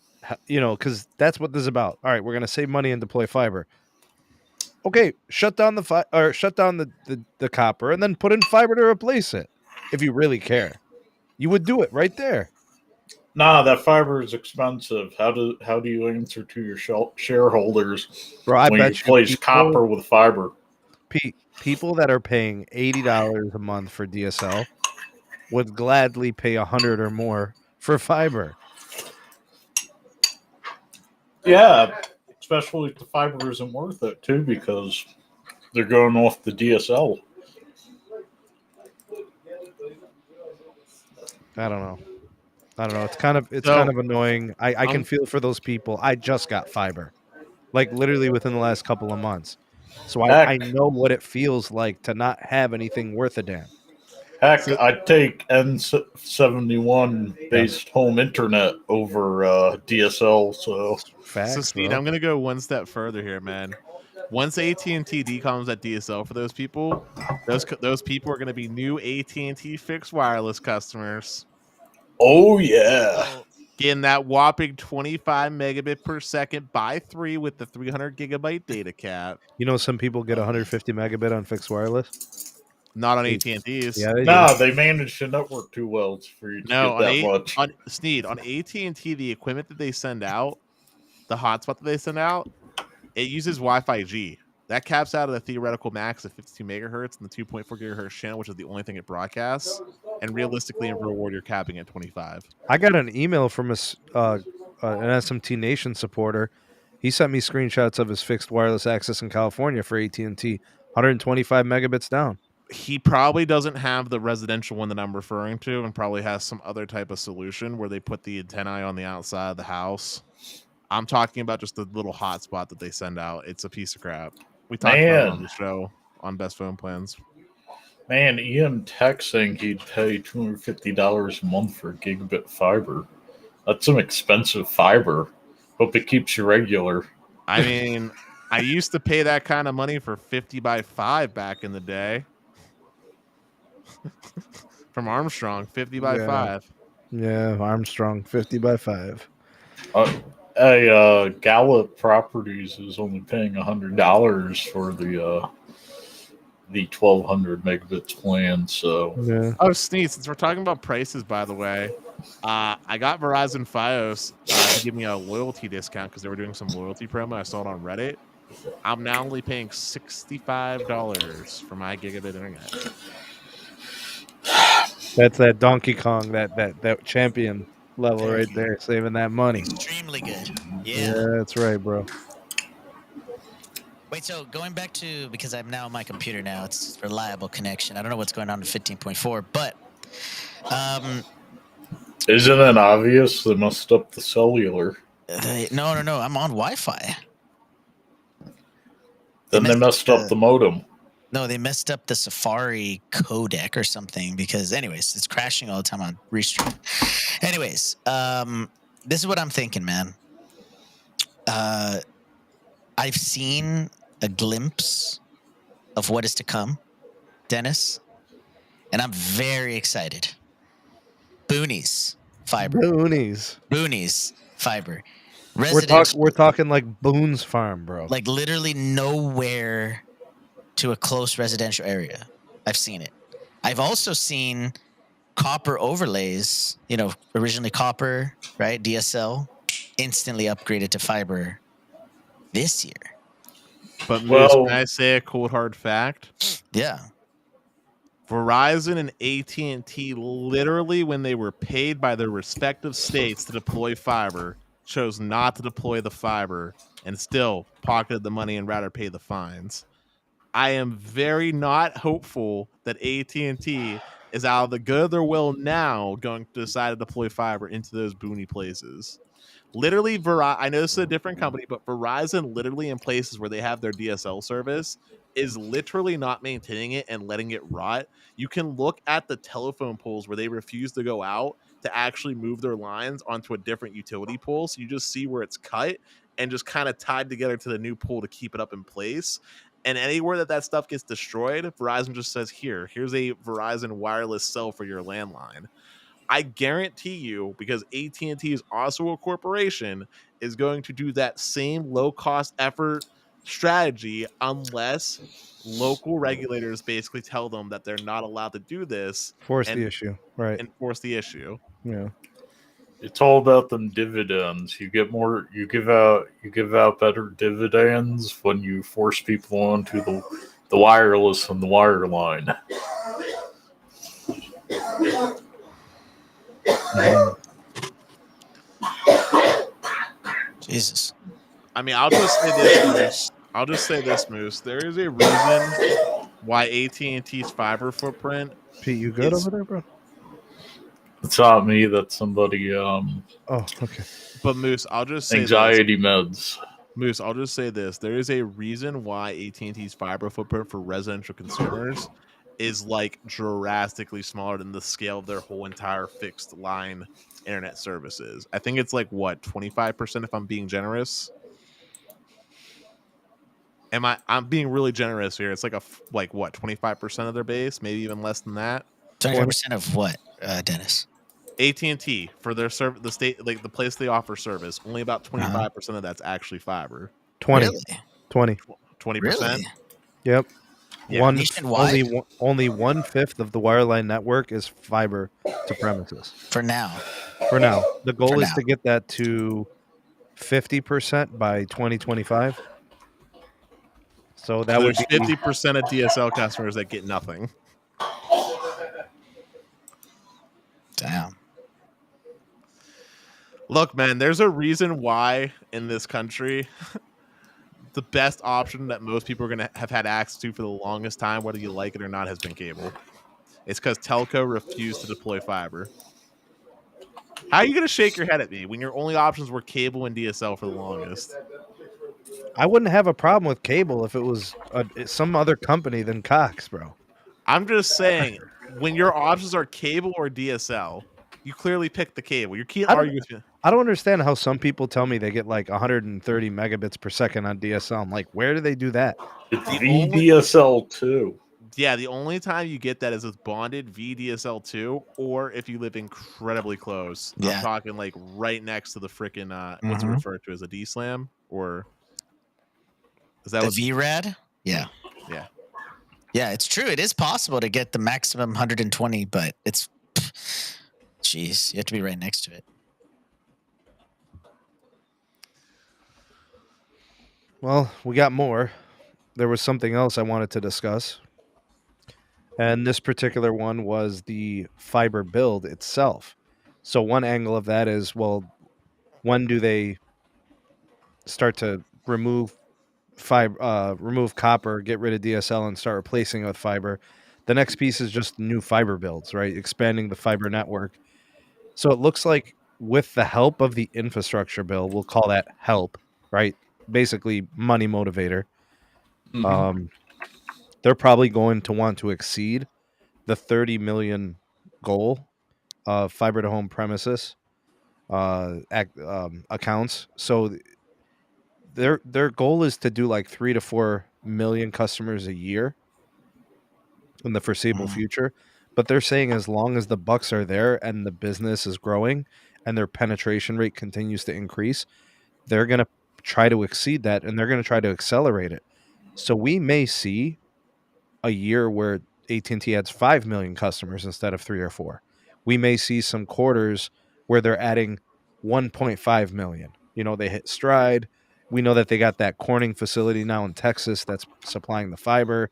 [SPEAKER 1] because that's what this is about. All right, we're going to save money and deploy fiber. Okay, shut down the copper and then put in fiber to replace it. If you really care, you would do it right there.
[SPEAKER 4] Nah, that fiber is expensive. How do you answer to your shareholders when you replace copper with fiber?
[SPEAKER 1] People that are paying $80 a month for DSL would gladly pay $100 or more for fiber.
[SPEAKER 4] Yeah, especially if the fiber isn't worth it too, because they're going off the DSL.
[SPEAKER 1] I don't know. It's kind of annoying. I can feel for those people. I just got fiber, like literally within the last couple of months. So I know what it feels like to not have anything worth a damn.
[SPEAKER 4] Heck, I'd take N71 based home internet over DSL. So,
[SPEAKER 2] Steve, I'm going to go one step further here, man. Once AT&T decoms that DSL for those people, those people are going to be new AT&T fixed wireless customers.
[SPEAKER 4] Oh yeah,
[SPEAKER 2] getting that whopping 25 megabit per second by 3 with the 300 gigabyte data cap.
[SPEAKER 1] Some people get 150 megabit on fixed wireless.
[SPEAKER 2] Not on AT&T's.
[SPEAKER 4] Yeah, they manage the network too well for you to get that much.
[SPEAKER 2] On AT&T, the equipment that they send out, the hotspot that they send out, it uses Wi-Fi G. That caps out at a theoretical max of 52 megahertz in the 2.4 gigahertz channel, which is the only thing it broadcasts. And realistically, in real world, you're capping at 25.
[SPEAKER 1] I got an email from an SMT Nation supporter. He sent me screenshots of his fixed wireless access in California for AT&T, 125 megabits down.
[SPEAKER 2] He probably doesn't have the residential one that I'm referring to, and probably has some other type of solution where they put the antennae on the outside of the house. I'm talking about just the little hotspot that they send out. It's a piece of crap. We talked about it on the show on Best Phone Plans.
[SPEAKER 4] Man, Ian texting he'd pay $250 a month for gigabit fiber. That's some expensive fiber. Hope it keeps you regular.
[SPEAKER 2] I mean, I used to pay that kind of money for 50 by 5 back in the day. From Armstrong, 50 by 5.
[SPEAKER 1] Yeah, Armstrong, 50 by 5.
[SPEAKER 4] Gallup Properties is only paying $100 for the 1200 megabits plan. So
[SPEAKER 1] Yeah.
[SPEAKER 2] Oh, Sneeze, since we're talking about prices, by the way, I got Verizon Fios to give me a loyalty discount because they were doing some loyalty promo. I saw it on Reddit. I'm now only paying $65 for my gigabit internet.
[SPEAKER 1] That's that Donkey Kong, that champion level right there, saving that money.
[SPEAKER 5] Extremely good.
[SPEAKER 1] Yeah, that's right, bro.
[SPEAKER 5] Wait, so going back to, because I'm now on my computer now, it's reliable connection. I don't know what's going on in 15.4, but
[SPEAKER 4] isn't it obvious they messed up the cellular?
[SPEAKER 5] No. I'm on Wi-Fi.
[SPEAKER 4] Then they messed up the modem.
[SPEAKER 5] No, they messed up the Safari codec or something because, anyways, it's crashing all the time on Restream. Anyways, this is what I'm thinking, man. I've seen a glimpse of what is to come, Dennis, and I'm very excited. Boonies fiber. Boonies fiber.
[SPEAKER 1] We're talking like Boone's Farm, bro.
[SPEAKER 5] Like literally nowhere to a close residential area. I've seen it. I've also seen copper overlays, originally copper, right? DSL, instantly upgraded to fiber this year.
[SPEAKER 2] But Moose, can I say a cold hard fact?
[SPEAKER 5] Yeah.
[SPEAKER 2] Verizon and AT&T literally, when they were paid by their respective states to deploy fiber, chose not to deploy the fiber and still pocketed the money and rather pay the fines. I am very not hopeful that AT&T is out of the good of their will now going to decide to deploy fiber into those boony places. Literally, I know this is a different company, but Verizon literally in places where they have their DSL service is literally not maintaining it and letting it rot. You can look at the telephone poles where they refuse to go out to actually move their lines onto a different utility pole. So you just see where it's cut and just kind of tied together to the new pole to keep it up in place. And anywhere that stuff gets destroyed, Verizon just says, here's a Verizon wireless cell for your landline. I guarantee you, because AT&T is also a corporation, is going to do that same low-cost effort strategy unless local regulators basically tell them that they're not allowed to do this.
[SPEAKER 1] Force the issue, right?
[SPEAKER 2] Enforce the issue.
[SPEAKER 1] Yeah.
[SPEAKER 4] It's all about them dividends. You get more. You give out better dividends when you force people onto the wireless and the wireline.
[SPEAKER 5] Jesus.
[SPEAKER 2] I mean, I'll just say this, Moose. There is a reason why AT&T's fiber footprint.
[SPEAKER 1] Pete, you good over there, bro?
[SPEAKER 4] It's not me. That's somebody.
[SPEAKER 1] Oh, okay.
[SPEAKER 2] But Moose, I'll just say
[SPEAKER 4] anxiety meds.
[SPEAKER 2] Moose, I'll just say this. There is a reason why AT&T's fiber footprint for residential consumers is like drastically smaller than the scale of their whole entire fixed line internet services. I think it's like 25% if I'm being generous. I'm being really generous here. It's like 25% of their base, maybe even less than that.
[SPEAKER 5] 25% of what, Dennis?
[SPEAKER 2] AT&T for their the state, like the place they offer service, only about 25% of that's actually fiber.
[SPEAKER 1] 20.
[SPEAKER 5] Really?
[SPEAKER 2] 20%.
[SPEAKER 5] Really?
[SPEAKER 1] Yep.
[SPEAKER 2] Yeah.
[SPEAKER 1] Only 1/5 of the wireline network is fiber to premises.
[SPEAKER 5] For now.
[SPEAKER 1] The goal is to get that to 50% by 2025. So that would be
[SPEAKER 2] 50% of DSL customers that get nothing.
[SPEAKER 5] Damn.
[SPEAKER 2] Look, man, there's a reason why in this country the best option that most people are going to have had access to for the longest time, whether you like it or not, has been cable. It's because telco refused to deploy fiber. How are you going to shake your head at me when your only options were cable and DSL for the longest?
[SPEAKER 1] I wouldn't have a problem with cable if it was some other company than Cox, bro.
[SPEAKER 2] I'm just saying, when your options are cable or DSL, you clearly pick the cable. You can't argue with me.
[SPEAKER 1] I don't understand how some people tell me they get like 130 megabits per second on DSL. I'm like, where do they do that?
[SPEAKER 4] It's VDSL too.
[SPEAKER 2] Yeah, the only time you get that is with bonded VDSL2, or if you live incredibly close. I'm
[SPEAKER 5] Yeah.
[SPEAKER 2] talking like right next to the freaking what's it
[SPEAKER 1] Mhm.
[SPEAKER 2] referred to as a D-slam, or is that
[SPEAKER 5] The
[SPEAKER 2] what?
[SPEAKER 5] VRAD? Yeah.
[SPEAKER 2] Yeah,
[SPEAKER 5] Yeah, it's true. It is possible to get the maximum 120, but it's, jeez, you have to be right next to it.
[SPEAKER 1] Well, we got more. There was something else I wanted to discuss. And this particular one was the fiber build itself. So one angle of that is, well, when do they start to remove remove copper, get rid of DSL, and start replacing it with fiber? The next piece is just new fiber builds, right? Expanding the fiber network. So it looks like with the help of the infrastructure bill, we'll call that help, right? Basically, money motivator. Um, they're probably going to want to exceed the 30 million goal of fiber to home premises accounts. So their goal is to do like 3 to 4 million customers a year in the foreseeable
[SPEAKER 5] Mm.
[SPEAKER 1] future. But they're saying as long as the bucks are there and the business is growing and their penetration rate continues to increase, they're going to try to exceed that and they're going to try to accelerate it. So we may see a year where AT&T adds 5 million customers instead of 3 or 4. We may see some quarters where they're adding 1.5 million. You know, they hit stride. We know that they got that Corning facility now in Texas that's supplying the fiber.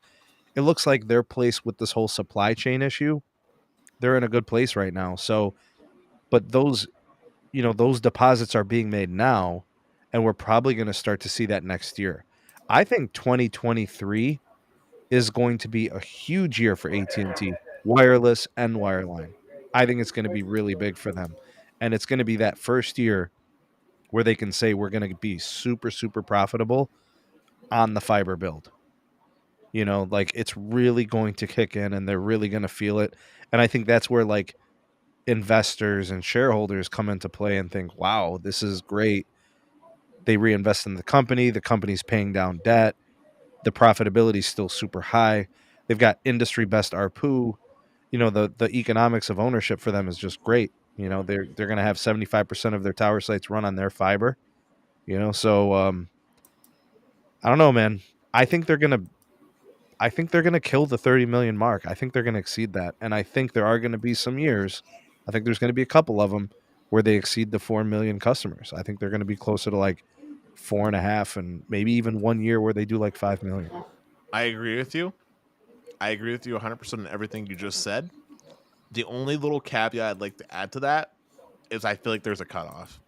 [SPEAKER 1] It looks like they're placed with this whole supply chain issue. They're in a good place right now. So, but those, you know, those deposits are being made now, and we're probably going to start to see that next year. I think 2023 is going to be a huge year for AT&T, wireless and wireline. I think it's going to be really big for them. And it's going to be that first year where they can say we're going to be super, super profitable on the fiber build. You know, like it's really going to kick in and they're really going to feel it. And I think that's where like investors and shareholders come into play and think, wow, this is great. They reinvest in the company's paying down debt. The profitability is still super high. They've got industry best ARPU. You know, the economics of ownership for them is just great. You know, they're going to have 75% of their tower sites run on their fiber. You know, so I don't know, man. I think they're gonna kill the 30 million mark. I think they're gonna exceed that, and I think there are going to be some years. I think there's going to be a couple of them where they exceed the 4 million customers. I think they're going to be closer to like 4.5, and maybe even 1 year where they do like 5 million.
[SPEAKER 2] I agree with you. I agree with you 100% on everything you just said. The only little caveat I'd like to add to that is I feel like there's a cutoff.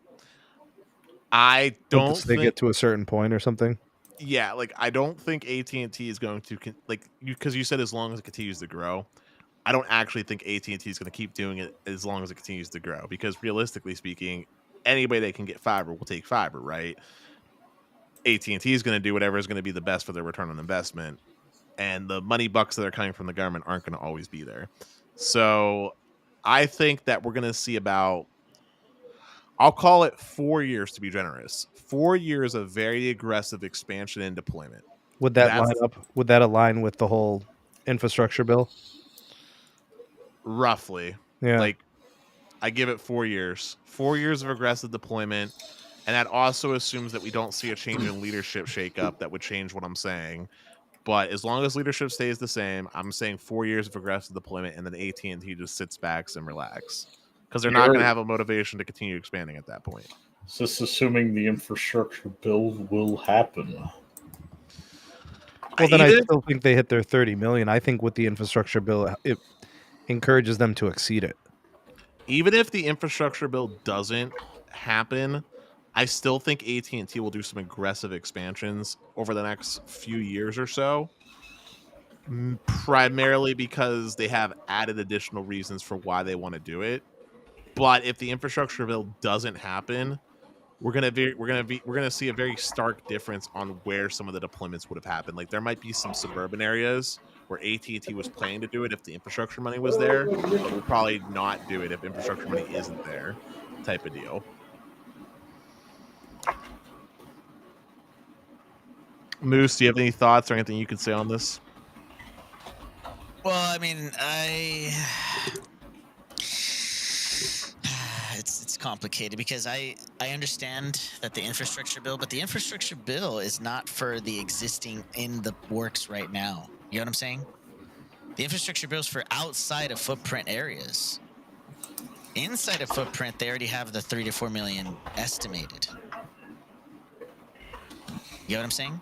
[SPEAKER 2] I don't
[SPEAKER 1] Once they
[SPEAKER 2] think,
[SPEAKER 1] get to a certain point or something.
[SPEAKER 2] yeah, like I don't think AT&T is going to like you, because you said as long as it continues to grow. I don't actually think AT&T is going to keep doing it as long as it continues to grow, because realistically speaking, anybody that can get fiber will take fiber, right? AT&T is going to do whatever is going to be the best for their return on investment, and the money bucks that are coming from the government aren't going to always be there. So I think that we're going to see about, I'll call it 4 years to be generous. 4 years of very aggressive expansion and deployment.
[SPEAKER 1] Would that line
[SPEAKER 2] That's
[SPEAKER 1] up? Would that align with the whole infrastructure bill?
[SPEAKER 2] roughly,
[SPEAKER 1] Yeah.
[SPEAKER 2] like, I give it 4 years. 4 years of aggressive deployment. And that also assumes that we don't see a change in leadership shakeup that would change what I'm saying. But as long as leadership stays the same, I'm saying 4 years of aggressive deployment, and then AT&T just sits back and relax, because they're not going to have a motivation to continue expanding at that point.
[SPEAKER 4] Is this assuming the infrastructure build will happen?
[SPEAKER 1] Well, then I still think they hit their 30 million. I think with the infrastructure bill, it encourages them to exceed it.
[SPEAKER 2] Even if the infrastructure bill doesn't happen, I still think AT&T will do some aggressive expansions over the next few years or so, primarily because they have added additional reasons for why they want to do it. But if the infrastructure bill doesn't happen, we're gonna see a very stark difference on where some of the deployments would have happened. Like there might be some suburban areas where AT&T was planning to do it if the infrastructure money was there, but will probably not do it if infrastructure money isn't there, type of deal. Moose, do you have any thoughts or anything you can say on this?
[SPEAKER 5] Well, I mean, it's complicated because I understand that the infrastructure bill, but the infrastructure bill is not for the existing in the works right now. You know what I'm saying? The infrastructure bill is for outside of footprint areas. Inside of footprint, they already have the 3 to 4 million estimated. You know what I'm saying?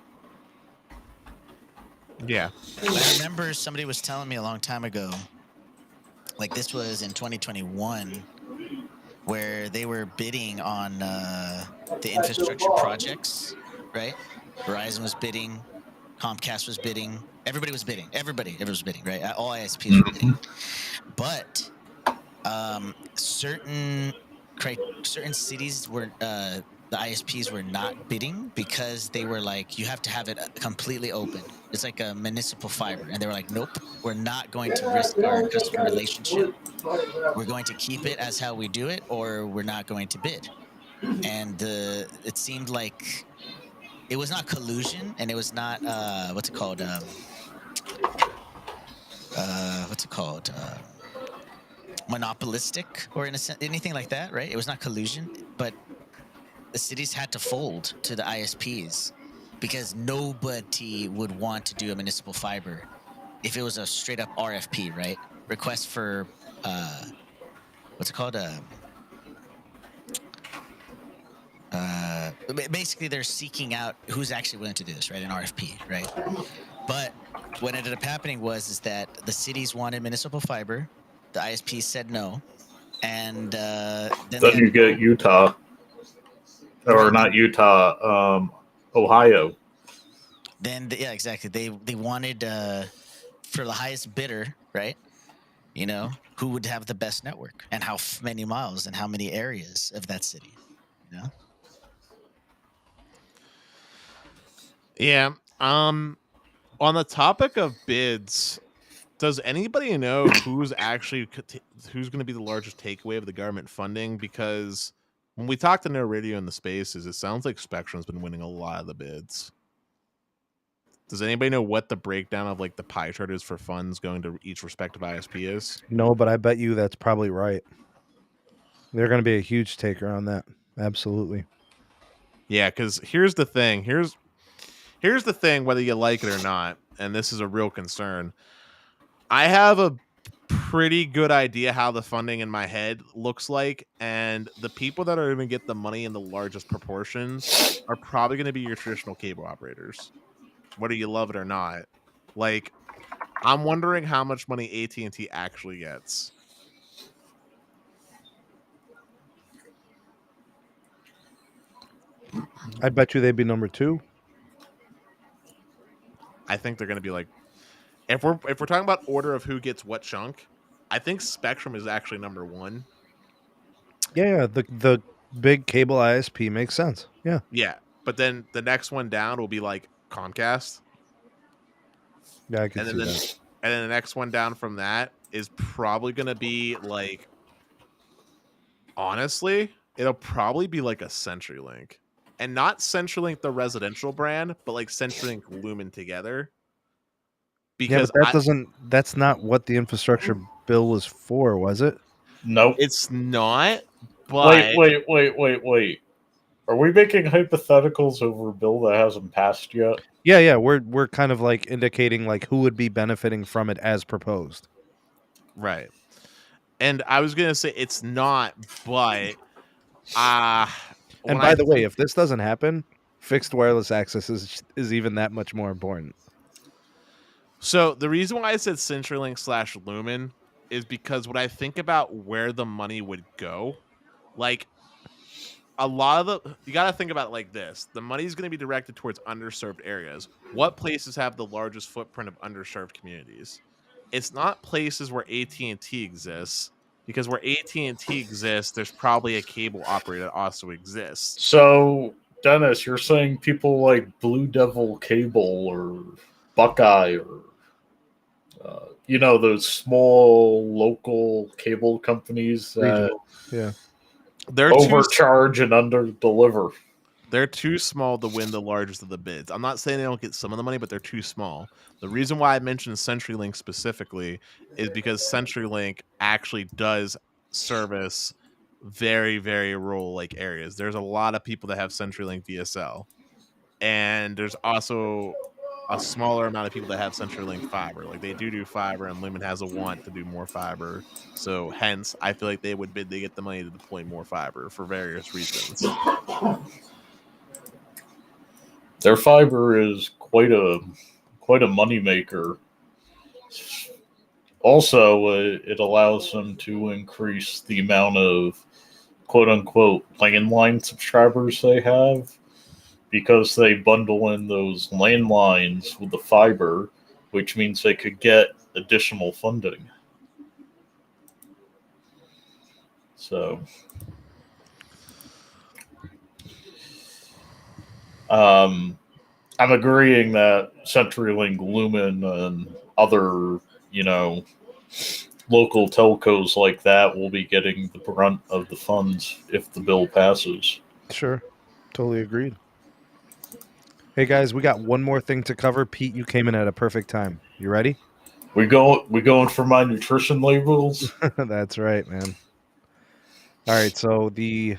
[SPEAKER 2] Yeah.
[SPEAKER 5] I remember somebody was telling me a long time ago, like this was in 2021, where they were bidding on the infrastructure projects, right? Verizon was bidding, Comcast was bidding, everybody was bidding, everybody was bidding, right? All ISPs were bidding. But certain cities were the ISPs were not bidding because they were like, you have to have it completely open. It's like a municipal fiber, and they were like, nope, we're not going to risk our customer relationship. We're going to keep it as how we do it, or we're not going to bid. And it seemed like it was not collusion, and it was not what's it called? Monopolistic, or in a sense, anything like that, right? It was not collusion, but the cities had to fold to the ISPs because nobody would want to do a municipal fiber if it was a straight up RFP, right? Request for what's it called? Basically, they're seeking out who's actually willing to do this, right? An RFP, right? But what ended up happening is that the cities wanted municipal fiber, the ISPs said no, and then
[SPEAKER 4] you get Utah, or not Utah, Ohio.
[SPEAKER 5] Then yeah, exactly. They wanted for the highest bidder, right? You know, who would have the best network and how many miles and how many areas of that city, you know?
[SPEAKER 2] Yeah. On the topic of bids, does anybody know who's going to be the largest takeaway of the government funding? Because when we talk to No Radio in the Spaces, it sounds like Spectrum's been winning a lot of the bids. Does anybody know what the breakdown of like the pie chart is for funds going to each respective ISP is?
[SPEAKER 1] No, but I bet you that's probably right. They're going to be a huge taker on that. Absolutely.
[SPEAKER 2] Yeah, because here's the thing. Here's the thing, whether you like it or not, and this is a real concern. I have a pretty good idea how the funding in my head looks like, and the people that are going to get the money in the largest proportions are probably going to be your traditional cable operators, whether you love it or not. Like, I'm wondering how much money AT&T actually gets.
[SPEAKER 1] I bet you they'd be number 2.
[SPEAKER 2] I think they're going to be like, if we're talking about order of who gets what chunk, I think Spectrum is actually number 1.
[SPEAKER 1] Yeah, the big cable ISP makes sense. Yeah.
[SPEAKER 2] Yeah, but then the next one down will be like Comcast.
[SPEAKER 1] Yeah, I can see that.
[SPEAKER 2] And then the next one down from that is probably going to be like, honestly, it'll probably be like a CenturyLink. And not CenturyLink the residential brand, but like CenturyLink Lumen together. Because
[SPEAKER 1] that's not what the infrastructure bill was for, was it?
[SPEAKER 4] Nope.
[SPEAKER 2] It's not. But
[SPEAKER 4] Wait. Are we making hypotheticals over a bill that hasn't passed yet?
[SPEAKER 1] Yeah. We're kind of like indicating like who would be benefiting from it as proposed.
[SPEAKER 2] Right. And I was gonna say it's not, but
[SPEAKER 1] and by the way, if this doesn't happen, fixed wireless access is even that much more important.
[SPEAKER 2] So the reason why I said CenturyLink / Lumen is because when I think about where the money would go, like a lot of you got to think about it like this. The money is going to be directed towards underserved areas. What places have the largest footprint of underserved communities? It's not places where AT&T exists, because where AT&T exists, there's probably a cable operator that also exists.
[SPEAKER 4] So, Dennis, you're saying people like Blue Devil Cable or Buckeye or those small local cable companies that
[SPEAKER 1] yeah,
[SPEAKER 4] they're overcharge and underdeliver.
[SPEAKER 2] They're too small to win the largest of the bids. I'm not saying they don't get some of the money, but they're too small. The reason why I mentioned CenturyLink specifically is because CenturyLink actually does service very, very rural like areas. There's a lot of people that have CenturyLink DSL, and there's also a smaller amount of people that have CenturyLink fiber. Like they do fiber, and Lumen has a want to do more fiber. So hence, I feel like they would bid to get the money to deploy more fiber for various reasons.
[SPEAKER 4] Their fiber is quite a moneymaker. Also, it allows them to increase the amount of quote unquote landline subscribers they have, because they bundle in those landlines with the fiber, which means they could get additional funding. So, I'm agreeing that CenturyLink, Lumen, and other, local telcos like that will be getting the brunt of the funds if the bill passes.
[SPEAKER 1] Sure. Totally agreed. Hey guys, we got one more thing to cover. Pete, you came in at a perfect time. You ready?
[SPEAKER 4] We going for my nutrition labels?
[SPEAKER 1] That's right, man. All right, so the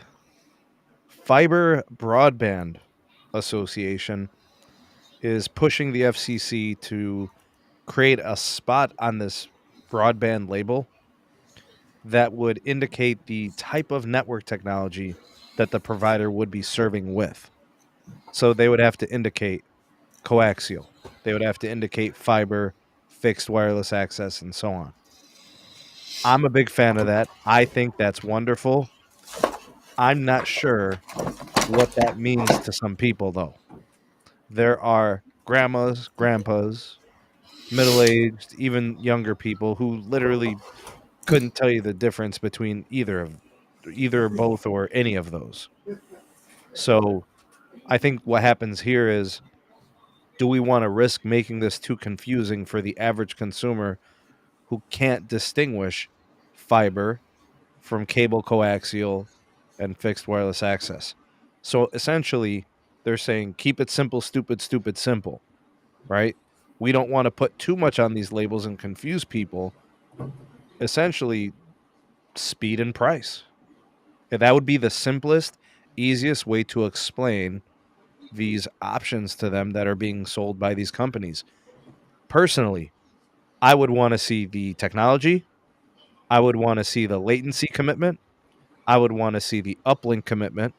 [SPEAKER 1] Fiber Broadband Association is pushing the FCC to create a spot on this broadband label that would indicate the type of network technology that the provider would be serving with. So they would have to indicate coaxial. They would have to indicate fiber, fixed wireless access, and so on. I'm a big fan of that. I think that's wonderful. I'm not sure what that means to some people, though. There are grandmas, grandpas, middle-aged, even younger people who literally couldn't tell you the difference between either or both or any of those. So I think what happens here is, do we want to risk making this too confusing for the average consumer who can't distinguish fiber from cable coaxial and fixed wireless access? So essentially, they're saying keep it simple, stupid, stupid, simple, right? We don't want to put too much on these labels and confuse people. Essentially, speed and price. And that would be the simplest, easiest way to explain these options to them that are being sold by these companies. Personally, I would want to see the technology. I would want to see the latency commitment. I would want to see the uplink commitment.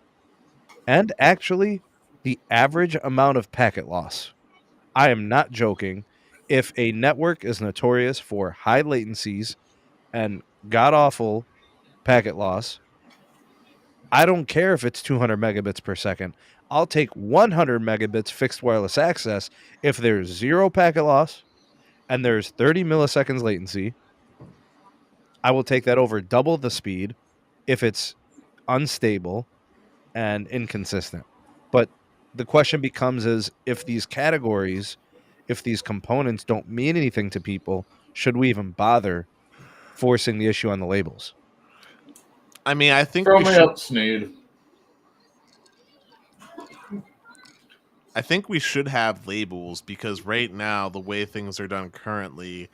[SPEAKER 1] And actually, the average amount of packet loss. I am not joking. If a network is notorious for high latencies and god-awful packet loss, I don't care if it's 200 megabits per second. I'll take 100 megabits fixed wireless access if there's zero packet loss and there's 30 milliseconds latency. I will take that over double the speed if it's unstable and inconsistent. But the question becomes is, if these categories, if these components don't mean anything to people, should we even bother forcing the issue on the labels?
[SPEAKER 2] I mean, I think
[SPEAKER 4] Throw me up, Sneed.
[SPEAKER 2] I think we should have labels, because right now, the way things are done currently,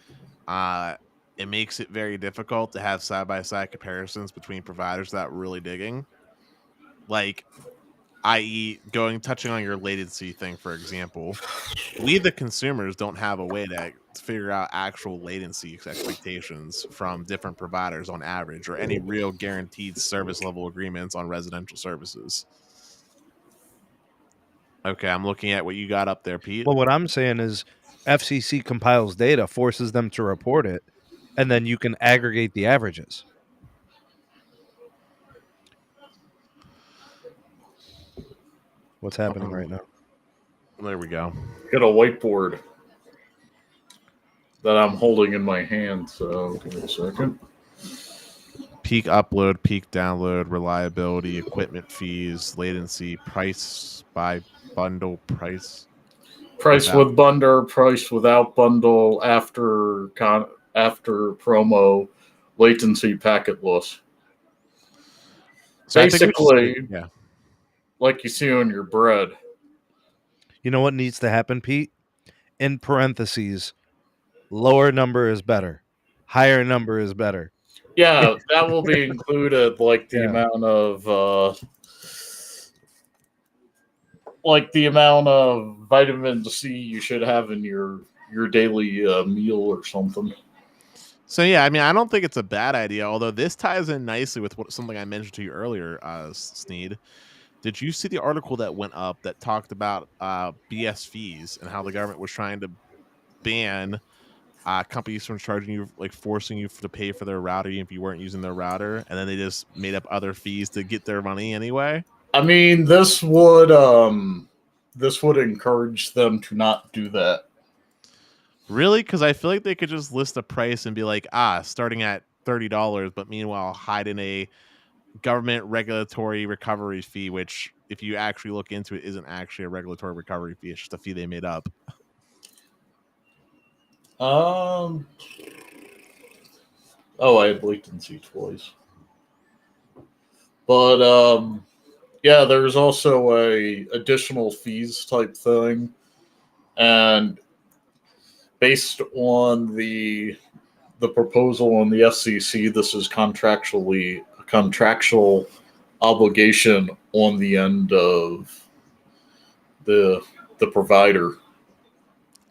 [SPEAKER 2] it makes it very difficult to have side-by-side comparisons between providers that really digging. Like, i.e., touching on your latency thing, for example, we, the consumers, don't have a way to figure out actual latency expectations from different providers on average, or any real guaranteed service level agreements on residential services. Okay, I'm looking at what you got up there, Pete.
[SPEAKER 1] Well, what I'm saying is FCC compiles data, forces them to report it, and then you can aggregate the averages. What's happening right now?
[SPEAKER 2] There we go.
[SPEAKER 4] Got a whiteboard that I'm holding in my hand, so give me a second.
[SPEAKER 2] Peak upload, peak download, reliability, equipment fees, latency, price by bundle, price
[SPEAKER 4] with bundle, price without bundle, after promo, latency, packet loss. So basically, like you see on your bread.
[SPEAKER 1] You know what needs to happen, Pete? In parentheses, lower number is better. Higher number is better.
[SPEAKER 4] Yeah, that will be included, like the
[SPEAKER 1] Yeah.
[SPEAKER 4] amount of vitamin C you should have in your daily meal or something.
[SPEAKER 2] So yeah, I mean, I don't think it's a bad idea. Although this ties in nicely with something I mentioned to you earlier, Sneed. Did you see the article that went up that talked about BS fees and how the government was trying to ban companies from charging you, like forcing you to pay for their router if you weren't using their router, and then they just made up other fees to get their money anyway?
[SPEAKER 4] I mean, this would encourage them to not do that.
[SPEAKER 2] Really? Because I feel like they could just list a price and be like, starting at $30, but meanwhile hide in a government regulatory recovery fee, which, if you actually look into it, isn't actually a regulatory recovery fee. It's just a fee they made up.
[SPEAKER 4] Oh, I had latency twice. But yeah, there's also a additional fees type thing, and based on the proposal on the FCC, this is a contractual obligation on the end of the provider.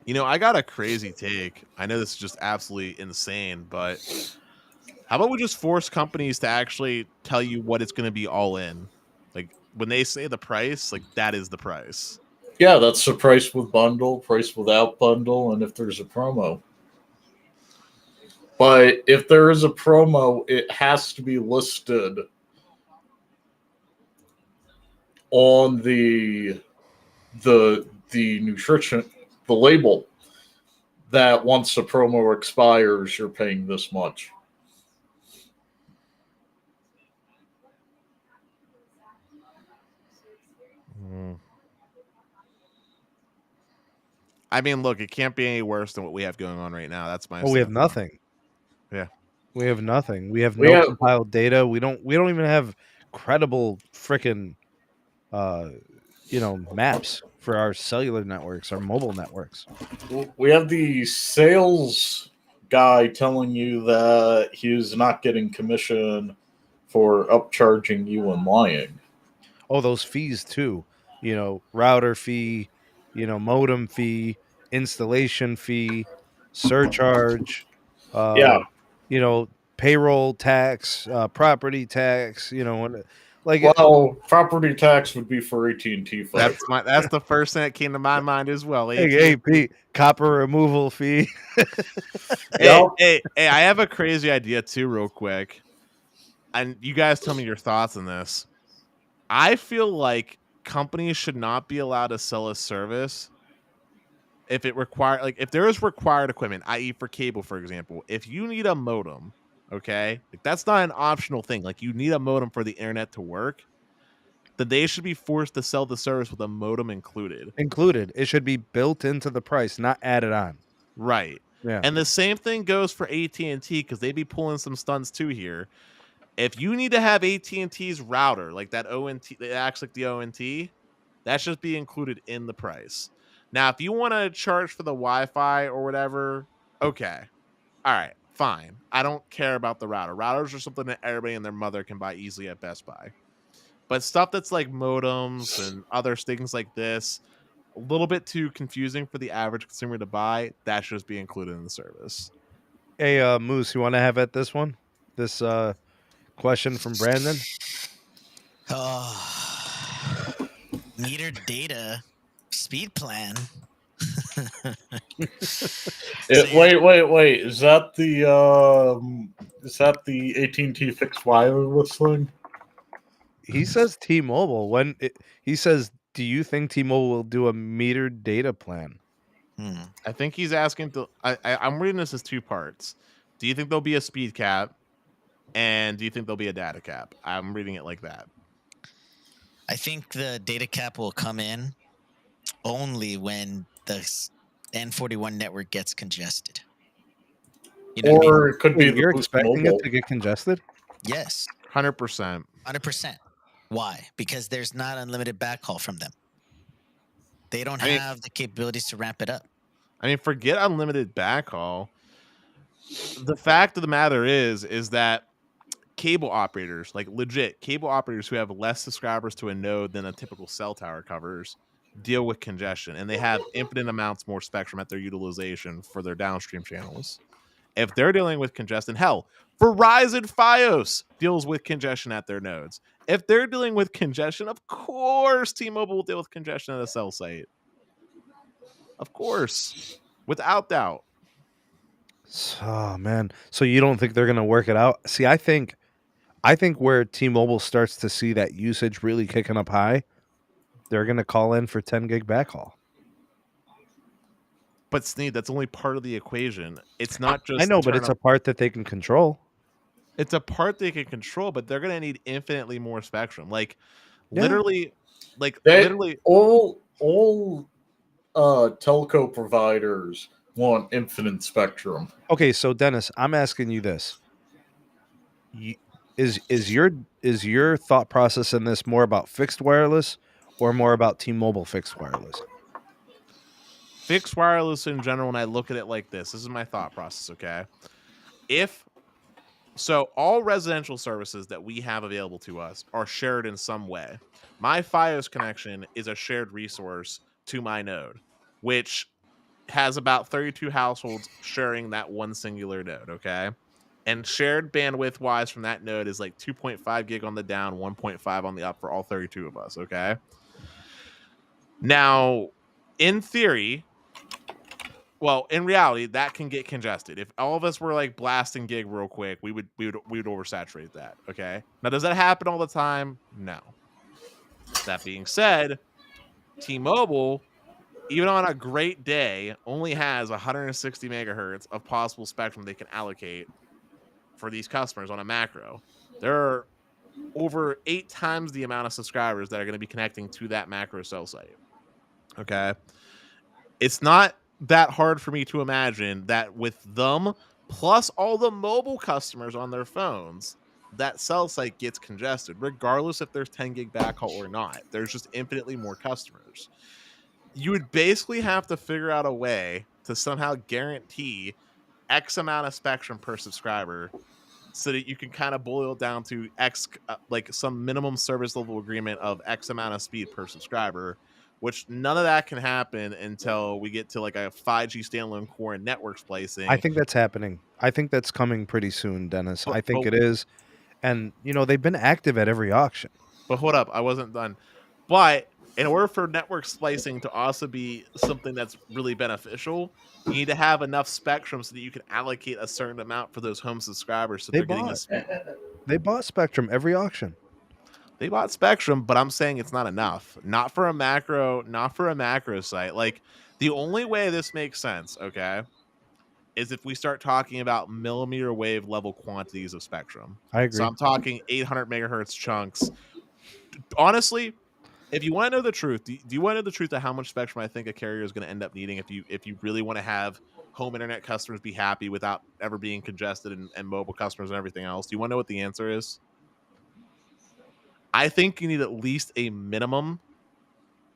[SPEAKER 2] You know, I got a crazy take. I know this is just absolutely insane, but how about we just force companies to actually tell you what it's going to be all in? Like, when they say the price, like, that is the price.
[SPEAKER 4] Yeah, that's the price with bundle, price without bundle, and if there's a promo. But if there is a promo, it has to be listed on the nutrition, the label, that once the promo expires, you're paying this much.
[SPEAKER 2] I mean, look, it can't be any worse than what we have going on right now. That's my.
[SPEAKER 1] Oh, we have nothing.
[SPEAKER 2] Yeah,
[SPEAKER 1] we have nothing. We have no compiled data. We don't even have credible frickin' maps for our cellular networks, our mobile networks.
[SPEAKER 4] We have the sales guy telling you that he's not getting commission for upcharging you and lying.
[SPEAKER 1] Oh, those fees too. Router fee, modem fee, installation fee, surcharge,
[SPEAKER 4] Yeah.
[SPEAKER 1] Payroll tax, property tax,
[SPEAKER 4] property tax would be for AT&T.
[SPEAKER 2] That's the first thing that came to my mind as well.
[SPEAKER 1] Hey, Pete, copper removal fee.
[SPEAKER 2] Hey, I have a crazy idea too, real quick, and you guys tell me your thoughts on this. I feel like companies should not be allowed to sell a service if there is required equipment, i.e. for cable, for example. If you need a modem, okay, like that's not an optional thing. Like, you need a modem for the internet to work, then they should be forced to sell the service with a modem included.
[SPEAKER 1] It should be built into the price, not added on.
[SPEAKER 2] Right.
[SPEAKER 1] Yeah.
[SPEAKER 2] And the same thing goes for AT&T, because they be pulling some stunts too here. If you need to have AT&T's router, like that ONT, that acts like the ONT, that should be included in the price. Now, if you want to charge for the Wi-Fi or whatever, okay. All right, fine. I don't care about the router. Routers are something that everybody and their mother can buy easily at Best Buy. But stuff that's like modems and other things like this, a little bit too confusing for the average consumer to buy, that should just be included in the service.
[SPEAKER 1] Hey, Moose, you want to have at this one? This question from Brandon?
[SPEAKER 5] Metered data speed plan.
[SPEAKER 4] Wait. Is that the AT&T fixed wireless thing?
[SPEAKER 1] He says T-Mobile. He says, do you think T-Mobile will do a metered data plan?
[SPEAKER 2] I think he's asking I'm reading this as two parts. Do you think there'll be a speed cap? And do you think there'll be a data cap? I'm reading it like that.
[SPEAKER 5] I think the data cap will come in only when the N41 network gets congested.
[SPEAKER 4] It could be
[SPEAKER 1] you're expecting it to get congested?
[SPEAKER 5] Yes.
[SPEAKER 2] 100%.
[SPEAKER 5] 100%. Why? Because there's not unlimited backhaul from them. They don't
[SPEAKER 2] I mean-
[SPEAKER 5] have the capabilities to ramp it up.
[SPEAKER 2] I mean, forget unlimited backhaul. The fact of the matter is that cable operators, like legit cable operators who have less subscribers to a node than a typical cell tower covers, deal with congestion, and they have infinite amounts more spectrum at their utilization for their downstream channels. If they're dealing with congestion, hell, Verizon Fios deals with congestion at their nodes. If they're dealing with congestion, of course T-Mobile will deal with congestion at a cell site. Of course, without doubt.
[SPEAKER 1] Oh man, so you don't think they're gonna work it out? See, I think where T-Mobile starts to see that usage really kicking up high, they're gonna call in for 10 gig backhaul.
[SPEAKER 2] But Sneed, that's only part of the equation. It's not just
[SPEAKER 1] I know, but it's a part that they can control.
[SPEAKER 2] It's a part they can control, but they're gonna need infinitely more spectrum. Like
[SPEAKER 1] Yeah.
[SPEAKER 2] literally,
[SPEAKER 4] all telco providers want infinite spectrum.
[SPEAKER 1] Okay, so Dennis, I'm asking you this: is your thought process in this more about fixed wireless or more about T-Mobile fixed wireless?
[SPEAKER 2] fixed wireless in general, when I look at it like this is my thought process, okay? So all residential services that we have available to us are shared in some way. My Fios connection is a shared resource to my node, which has about 32 households sharing that one singular node, okay? And shared bandwidth wise from that node is like 2.5 gig on the down, 1.5 on the up for all 32 of us, okay? Now, in theory, well, in reality, that can get congested. If all of us were like blasting gig real quick, we would oversaturate that. Okay. Now, does that happen all the time? No. That being said, T-Mobile, even on a great day, only has 160 megahertz of possible spectrum they can allocate for these customers on a macro. There are over 8 times the amount of subscribers that are going to be connecting to that macro cell site. Okay. It's not that hard for me to imagine that with them plus all the mobile customers on their phones, that cell site gets congested regardless if there's 10 gig backhaul or not. There's just infinitely more customers. You would basically have to figure out a way to somehow guarantee X amount of spectrum per subscriber so that you can kind of boil it down to X, like some minimum service level agreement of X amount of speed per subscriber, which none of that can happen until we get to like a 5G standalone core and network splicing.
[SPEAKER 1] I think that's happening. I think that's coming pretty soon, Dennis. I think it is. And, they've been active at every auction.
[SPEAKER 2] But hold up, I wasn't done. But in order for network splicing to also be something that's really beneficial, you need to have enough spectrum so that you can allocate a certain amount for those home subscribers. So
[SPEAKER 1] They bought spectrum every auction.
[SPEAKER 2] They bought spectrum, but I'm saying it's not enough. Not for a macro site. Like, the only way this makes sense, okay, is if we start talking about millimeter wave level quantities of spectrum.
[SPEAKER 1] I agree.
[SPEAKER 2] So I'm talking 800 megahertz chunks. Honestly, if you want to know the truth, do you want to know the truth of how much spectrum I think a carrier is going to end up needing if you really want to have home internet customers be happy without ever being congested and mobile customers and everything else? Do you want to know what the answer is? I think you need at least a minimum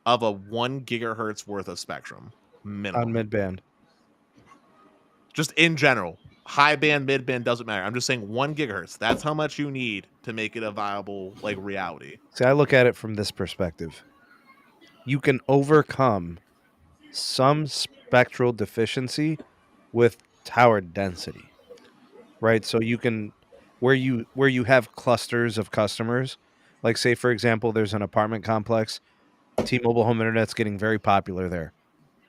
[SPEAKER 2] of a 1 gigahertz worth of spectrum. Minimum.
[SPEAKER 1] On midband.
[SPEAKER 2] Just in general. High band, mid band, doesn't matter. I'm just saying 1 gigahertz. That's how much you need to make it a viable reality.
[SPEAKER 1] See, I look at it from this perspective. You can overcome some spectral deficiency with tower density. Right? So you can where you have clusters of customers, like say for example there's an apartment complex, T-Mobile Home Internet's getting very popular there.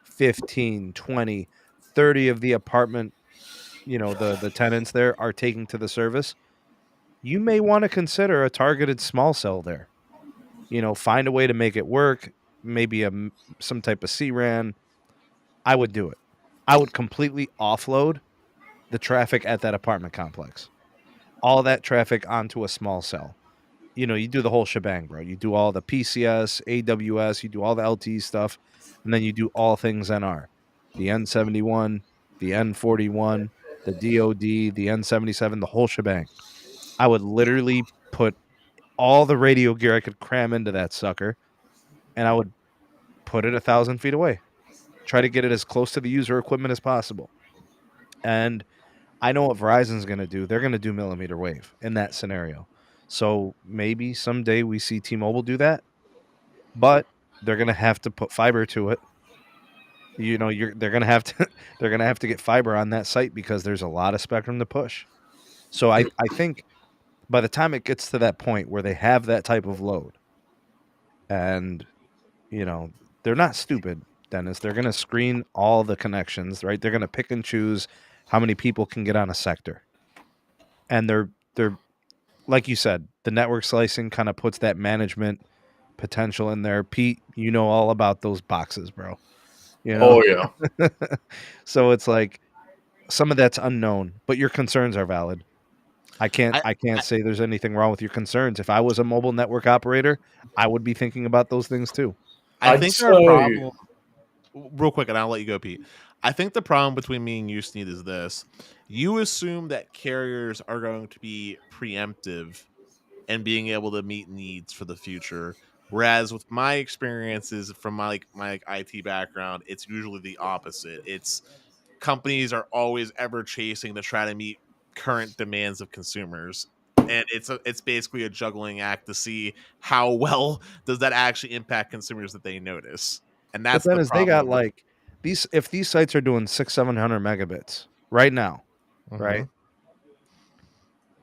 [SPEAKER 1] 15, 20, 30 of the apartment, the tenants there are taking to the service. You may want to consider a targeted small cell there. Find a way to make it work, maybe some type of CRAN. I would do it. I would completely offload the traffic at that apartment complex. All that traffic onto a small cell. You do the whole shebang, bro. You do all the PCS, AWS, you do all the LTE stuff, and then you do all things NR. The N71, the N41, the DOD, the N77, the whole shebang. I would literally put all the radio gear I could cram into that sucker, and I would put it 1,000 feet away. Try to get it as close to the user equipment as possible. And I know what Verizon's going to do. They're going to do millimeter wave in that scenario. So maybe someday we see T-Mobile do that, but they're going to have to put fiber to it. You know, they're going to have to they're going to have to get fiber on that site because there's a lot of spectrum to push. So I think by the time it gets to that point where they have that type of load, and you know, they're not stupid, Dennis. They're going to screen all the connections, right? They're going to pick and choose how many people can get on a sector. And they're like you said, the network slicing kind of puts that management potential in there. Pete, you know all about those boxes, bro. You know?
[SPEAKER 4] Oh yeah.
[SPEAKER 1] So it's like some of that's unknown, but your concerns are valid. I can't say there's anything wrong with your concerns. If I was a mobile network operator, I would be thinking about those things too.
[SPEAKER 2] I think our problem, real quick, and I'll let you go, Pete. I think the problem between me and you, Sneed, is this. You assume that carriers are going to be preemptive and being able to meet needs for the future. Whereas with my experiences from my IT background, it's usually the opposite. It's companies are always ever chasing to try to meet current demands of consumers. And it's basically a juggling act to see how well does that actually impact consumers that they notice. And that's
[SPEAKER 1] but then
[SPEAKER 2] the
[SPEAKER 1] as
[SPEAKER 2] problem.
[SPEAKER 1] they got like these, if these sites are doing 600-700 megabits right now, right?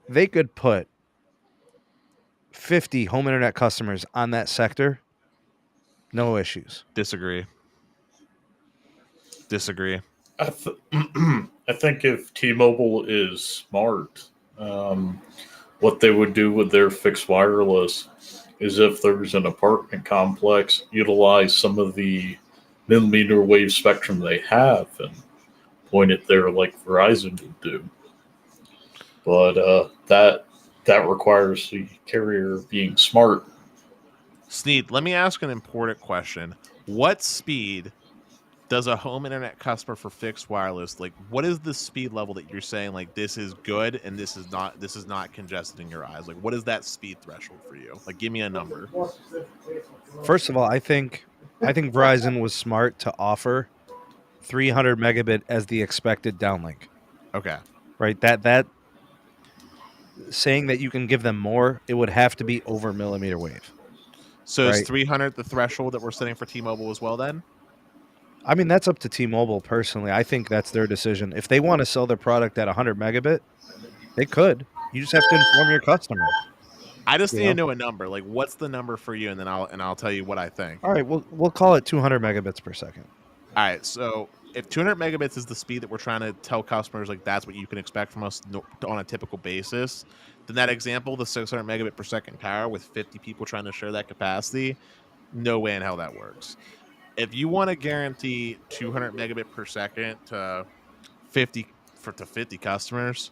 [SPEAKER 1] They could put 50 home internet customers on that sector, no issues.
[SPEAKER 2] Disagree.
[SPEAKER 4] I think if T-Mobile is smart, what they would do with their fixed wireless is if there's an apartment complex, utilize some of the millimeter wave spectrum they have and point it there like Verizon would do. But that requires the carrier being smart.
[SPEAKER 2] Sneed, let me ask an important question. What speed does a home internet customer for fixed wireless, like what is the speed level that you're saying like this is good and this is not congested in your eyes? Like what is that speed threshold for you? Like give me a number.
[SPEAKER 1] First of all, I think Verizon was smart to offer 300 megabit as the expected downlink.
[SPEAKER 2] Okay.
[SPEAKER 1] Right? That saying that you can give them more, it would have to be over millimeter wave.
[SPEAKER 2] So is 300 the threshold that we're setting for T-Mobile as well then?
[SPEAKER 1] I mean, that's up to T-Mobile personally. I think that's their decision. If they want to sell their product at 100 megabit, they could. You just have to inform your customer.
[SPEAKER 2] I just need to know a number. Like, what's the number for you, and then I'll tell you what I think.
[SPEAKER 1] All right, we'll call it 200 megabits per second.
[SPEAKER 2] All right, so if 200 megabits is the speed that we're trying to tell customers, like that's what you can expect from us on a typical basis, then that example, the 600 megabit per second tower with 50 people trying to share that capacity, no way in hell that works. If you want to guarantee 200 megabit per second to 50 customers,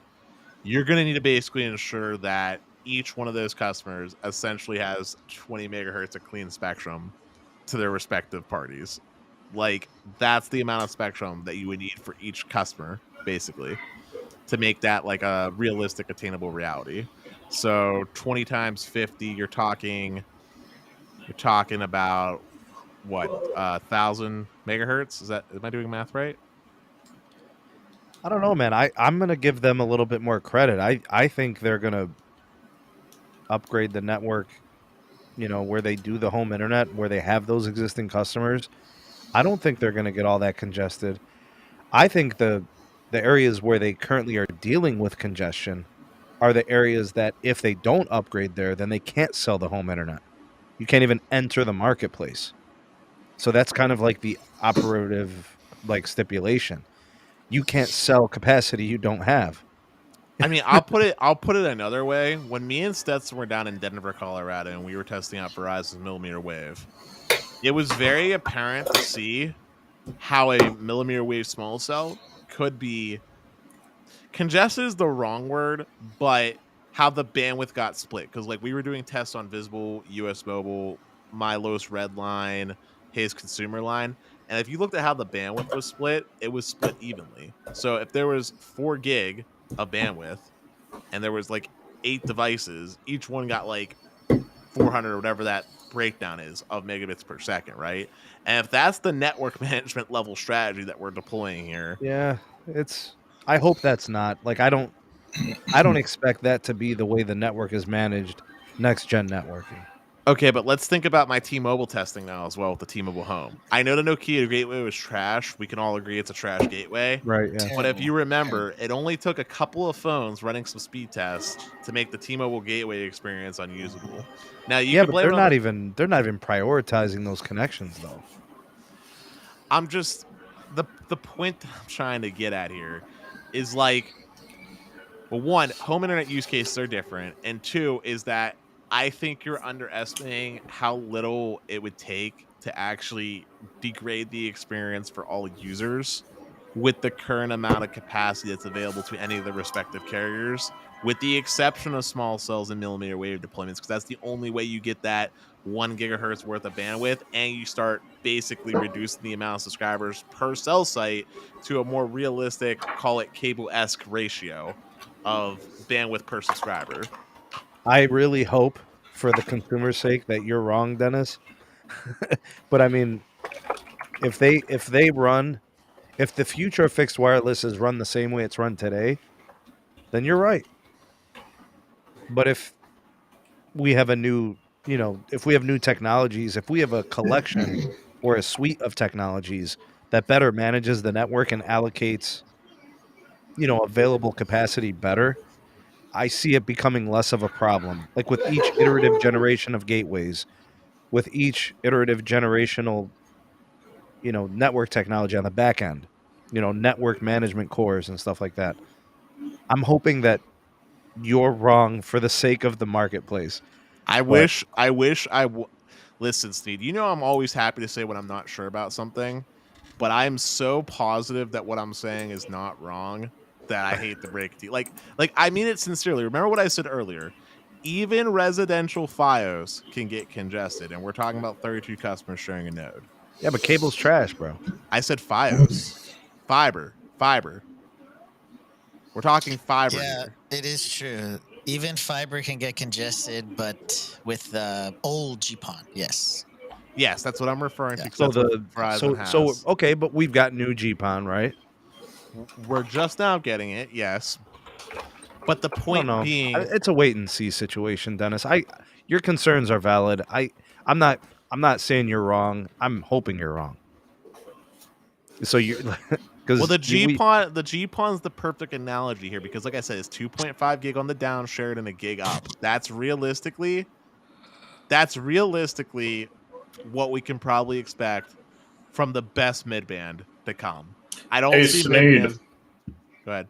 [SPEAKER 2] you're going to need to basically ensure that each one of those customers essentially has 20 megahertz of clean spectrum to their respective parties. Like that's the amount of spectrum that you would need for each customer, basically, to make that like a realistic, attainable reality. So 20 times 50, you're talking about what 1,000 megahertz? Am I doing math right?
[SPEAKER 1] I don't know, man. I'm gonna give them a little bit more credit. I think they're gonna upgrade the network, you know, where they do the home internet, where they have those existing customers. I don't think they're gonna get all that congested. I think the areas where they currently are dealing with congestion are the areas that if they don't upgrade there, then they can't sell the home internet. You can't even enter the marketplace. So that's kind of like the operative like stipulation. You can't sell capacity you don't have.
[SPEAKER 2] I mean, I'll put it another way. When me and Stetson were down in Denver, Colorado, and we were testing out Verizon's millimeter wave, it was very apparent to see how a millimeter wave small cell could be congested is the wrong word, but how the bandwidth got split. Because like we were doing tests on Visible, US Mobile, Milo's Red Line, his consumer line. And if you looked at how the bandwidth was split, it was split evenly. So if there was 4 gig of bandwidth and there was like 8 devices, each one got like 400 or whatever that breakdown is of megabits per second, right? And if that's the network management level strategy that we're deploying here,
[SPEAKER 1] Yeah, I hope that's not. Like I don't expect that to be the way the network is managed next gen networking.
[SPEAKER 2] okay, but let's think about my T-Mobile testing now as well with the T-Mobile Home. I know the Nokia gateway was trash. We can all agree it's a trash gateway.
[SPEAKER 1] Right, yeah.
[SPEAKER 2] But if you remember, it only took a couple of phones running some speed tests to make the T-Mobile gateway experience unusable. Now you
[SPEAKER 1] Yeah,
[SPEAKER 2] can
[SPEAKER 1] but
[SPEAKER 2] blame
[SPEAKER 1] they're
[SPEAKER 2] it
[SPEAKER 1] not
[SPEAKER 2] on
[SPEAKER 1] even prioritizing those connections though.
[SPEAKER 2] I'm just the point that I'm trying to get at here is like, well, one, home internet use cases are different, and two is that I think you're underestimating how little it would take to actually degrade the experience for all users with the current amount of capacity that's available to any of the respective carriers, with the exception of small cells and millimeter wave deployments, because that's the only way you get that 1 gigahertz worth of bandwidth, and you start basically reducing the amount of subscribers per cell site to a more realistic, call it cable-esque ratio of bandwidth per subscriber.
[SPEAKER 1] I really hope for the consumer's sake that you're wrong, Dennis. But I mean, if the future of fixed wireless is run the same way it's run today, then you're right. But if we have new technologies, if we have a collection or a suite of technologies that better manages the network and allocates, available capacity better, I see it becoming less of a problem. Like with each iterative generation of gateways, with each iterative generational, network technology on the back end, network management cores and stuff like that. I'm hoping that you're wrong for the sake of the marketplace.
[SPEAKER 2] Listen, Steve, I'm always happy to say when I'm not sure about something, but I'm so positive that what I'm saying is not wrong that I hate to break it to you. Like I mean it sincerely. Remember what I said earlier. Even residential FiOS can get congested, and we're talking about 32 customers sharing a node.
[SPEAKER 1] Yeah, but cable's trash, bro.
[SPEAKER 2] I said FiOS. Fiber. We're talking fiber.
[SPEAKER 5] Yeah,
[SPEAKER 2] here.
[SPEAKER 5] it is true. Even fiber can get congested, but with old GPON, yes.
[SPEAKER 2] Yes, that's what I'm referring to.
[SPEAKER 1] So
[SPEAKER 2] Verizon has.
[SPEAKER 1] Okay, but we've got new GPON, right?
[SPEAKER 2] We're just now getting it, yes. But the point being,
[SPEAKER 1] it's a wait and see situation, Dennis. Your concerns are valid. I'm not saying you're wrong. I'm hoping you're wrong. So you
[SPEAKER 2] well, the GPON is the perfect analogy here because, like I said, it's 2.5 gig on the down, shared and a gig up. That's realistically what we can probably expect from the best midband to come. I don't see midband. Go ahead.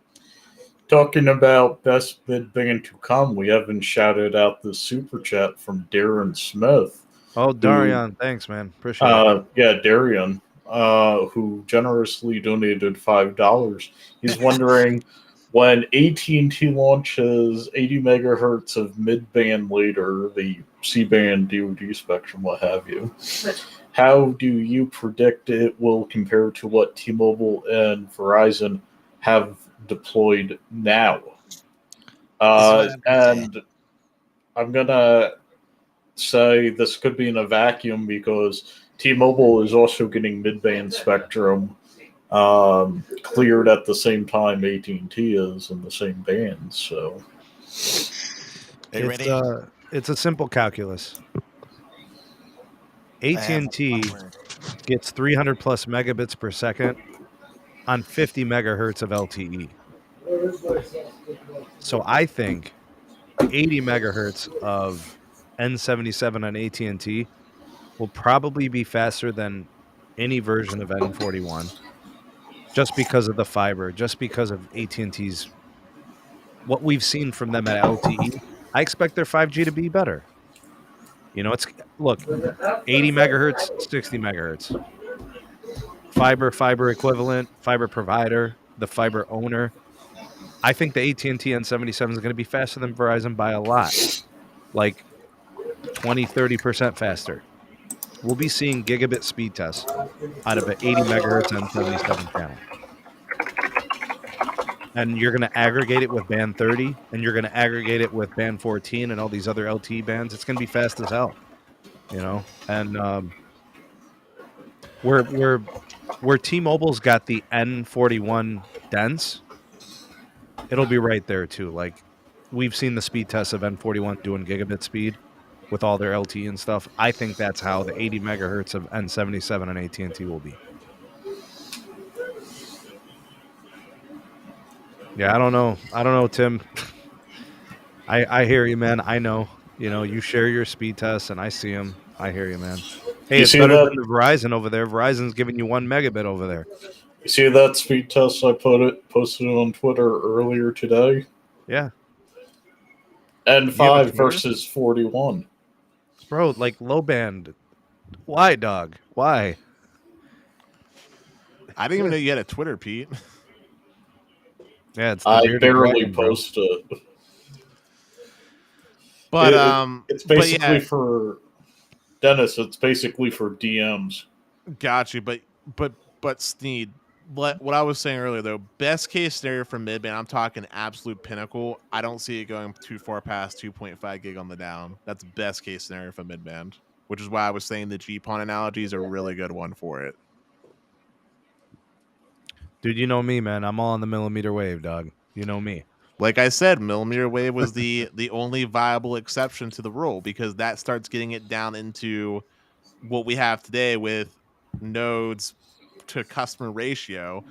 [SPEAKER 4] Talking about best midband to come, we haven't shouted out the super chat from Darren Smith.
[SPEAKER 1] Oh, Darian, thanks, man. Appreciate it.
[SPEAKER 4] Yeah, Darian. Who generously donated $5. He's wondering when AT&T launches 80 megahertz of mid-band later, the C-band DoD spectrum, what have you, how do you predict it will compare to what T-Mobile and Verizon have deployed now? And I'm going to say this could be in a vacuum because T-Mobile is also getting mid-band spectrum cleared at the same time AT&T is in the same band. So
[SPEAKER 1] it's a simple calculus. AT&T gets 300 plus megabits per second on 50 megahertz of LTE. So I think 80 megahertz of N77 on AT&T will probably be faster than any version of N41 just because of the fiber, just because of AT&T's, what we've seen from them at LTE. I expect their 5G to be better. 80 megahertz, 60 megahertz. Fiber equivalent, fiber provider, the fiber owner. I think the AT&T N77 is going to be faster than Verizon by a lot, like 20, 30% faster. We'll be seeing gigabit speed tests out of an 80 megahertz N77 channel. and you're going to aggregate it with band 30, and you're going to aggregate it with band 14 and all these other LTE bands. It's going to be fast as hell, and where T-Mobile's got the N41 dense, it'll be right there too. Like, we've seen the speed tests of N41 doing gigabit speed with all their LTE and stuff. I think that's how the 80 megahertz of N77 and AT&T will be. Yeah, I don't know, Tim. I hear you, man. I know. You share your speed tests, and I see them. I hear you, man. Hey,
[SPEAKER 4] You
[SPEAKER 1] it's
[SPEAKER 4] see
[SPEAKER 1] better
[SPEAKER 4] that?
[SPEAKER 1] than the Verizon over there. Verizon's giving you 1 megabit over there.
[SPEAKER 4] You see that speed test I posted on Twitter earlier today?
[SPEAKER 1] Yeah.
[SPEAKER 4] N5 versus 41.
[SPEAKER 1] Bro, like low band. Why, dog? Why?
[SPEAKER 2] I didn't even know you had a Twitter, Pete.
[SPEAKER 1] Yeah, it's the
[SPEAKER 4] I
[SPEAKER 1] bearded
[SPEAKER 4] barely
[SPEAKER 1] dragon, bro.
[SPEAKER 4] post it.
[SPEAKER 2] But
[SPEAKER 4] it's basically for Dennis. It's basically for DMs.
[SPEAKER 2] Got you. But Sneed, what I was saying earlier though, best case scenario for midband, I'm talking absolute pinnacle. I don't see it going too far past 2.5 gig on the down. That's best case scenario for midband, which is why I was saying the GPON analogy is a really good one for it.
[SPEAKER 1] Dude, you know me, man. I'm all on the millimeter wave, dog. You know me.
[SPEAKER 2] Like I said, millimeter wave was the only viable exception to the rule, because that starts getting it down into what we have today with nodes to customer ratio.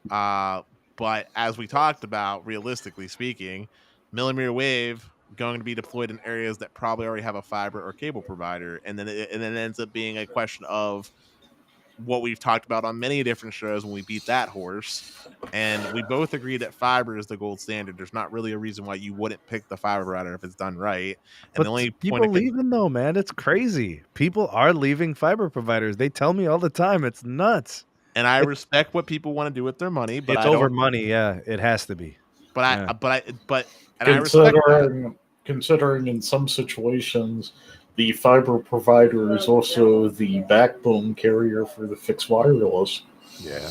[SPEAKER 2] But as we talked about, realistically speaking, millimeter wave going to be deployed in areas that probably already have a fiber or cable provider, and then it ends up being a question of what we've talked about on many different shows when we beat that horse. And we both agree that fiber is the gold standard. There's not really a reason why you wouldn't pick the fiber provider if it's done right. And
[SPEAKER 1] but
[SPEAKER 2] the only
[SPEAKER 1] people
[SPEAKER 2] point
[SPEAKER 1] leaving though, man, it's crazy. People are leaving fiber providers. They tell me all the time. It's nuts.
[SPEAKER 2] And I respect what people want to do with their money, but
[SPEAKER 1] it's over money. Yeah, it has to be.
[SPEAKER 2] But
[SPEAKER 1] yeah.
[SPEAKER 2] I respect that.
[SPEAKER 4] Considering in some situations, the fiber provider is also the backbone carrier for the fixed wireless.
[SPEAKER 1] Yeah.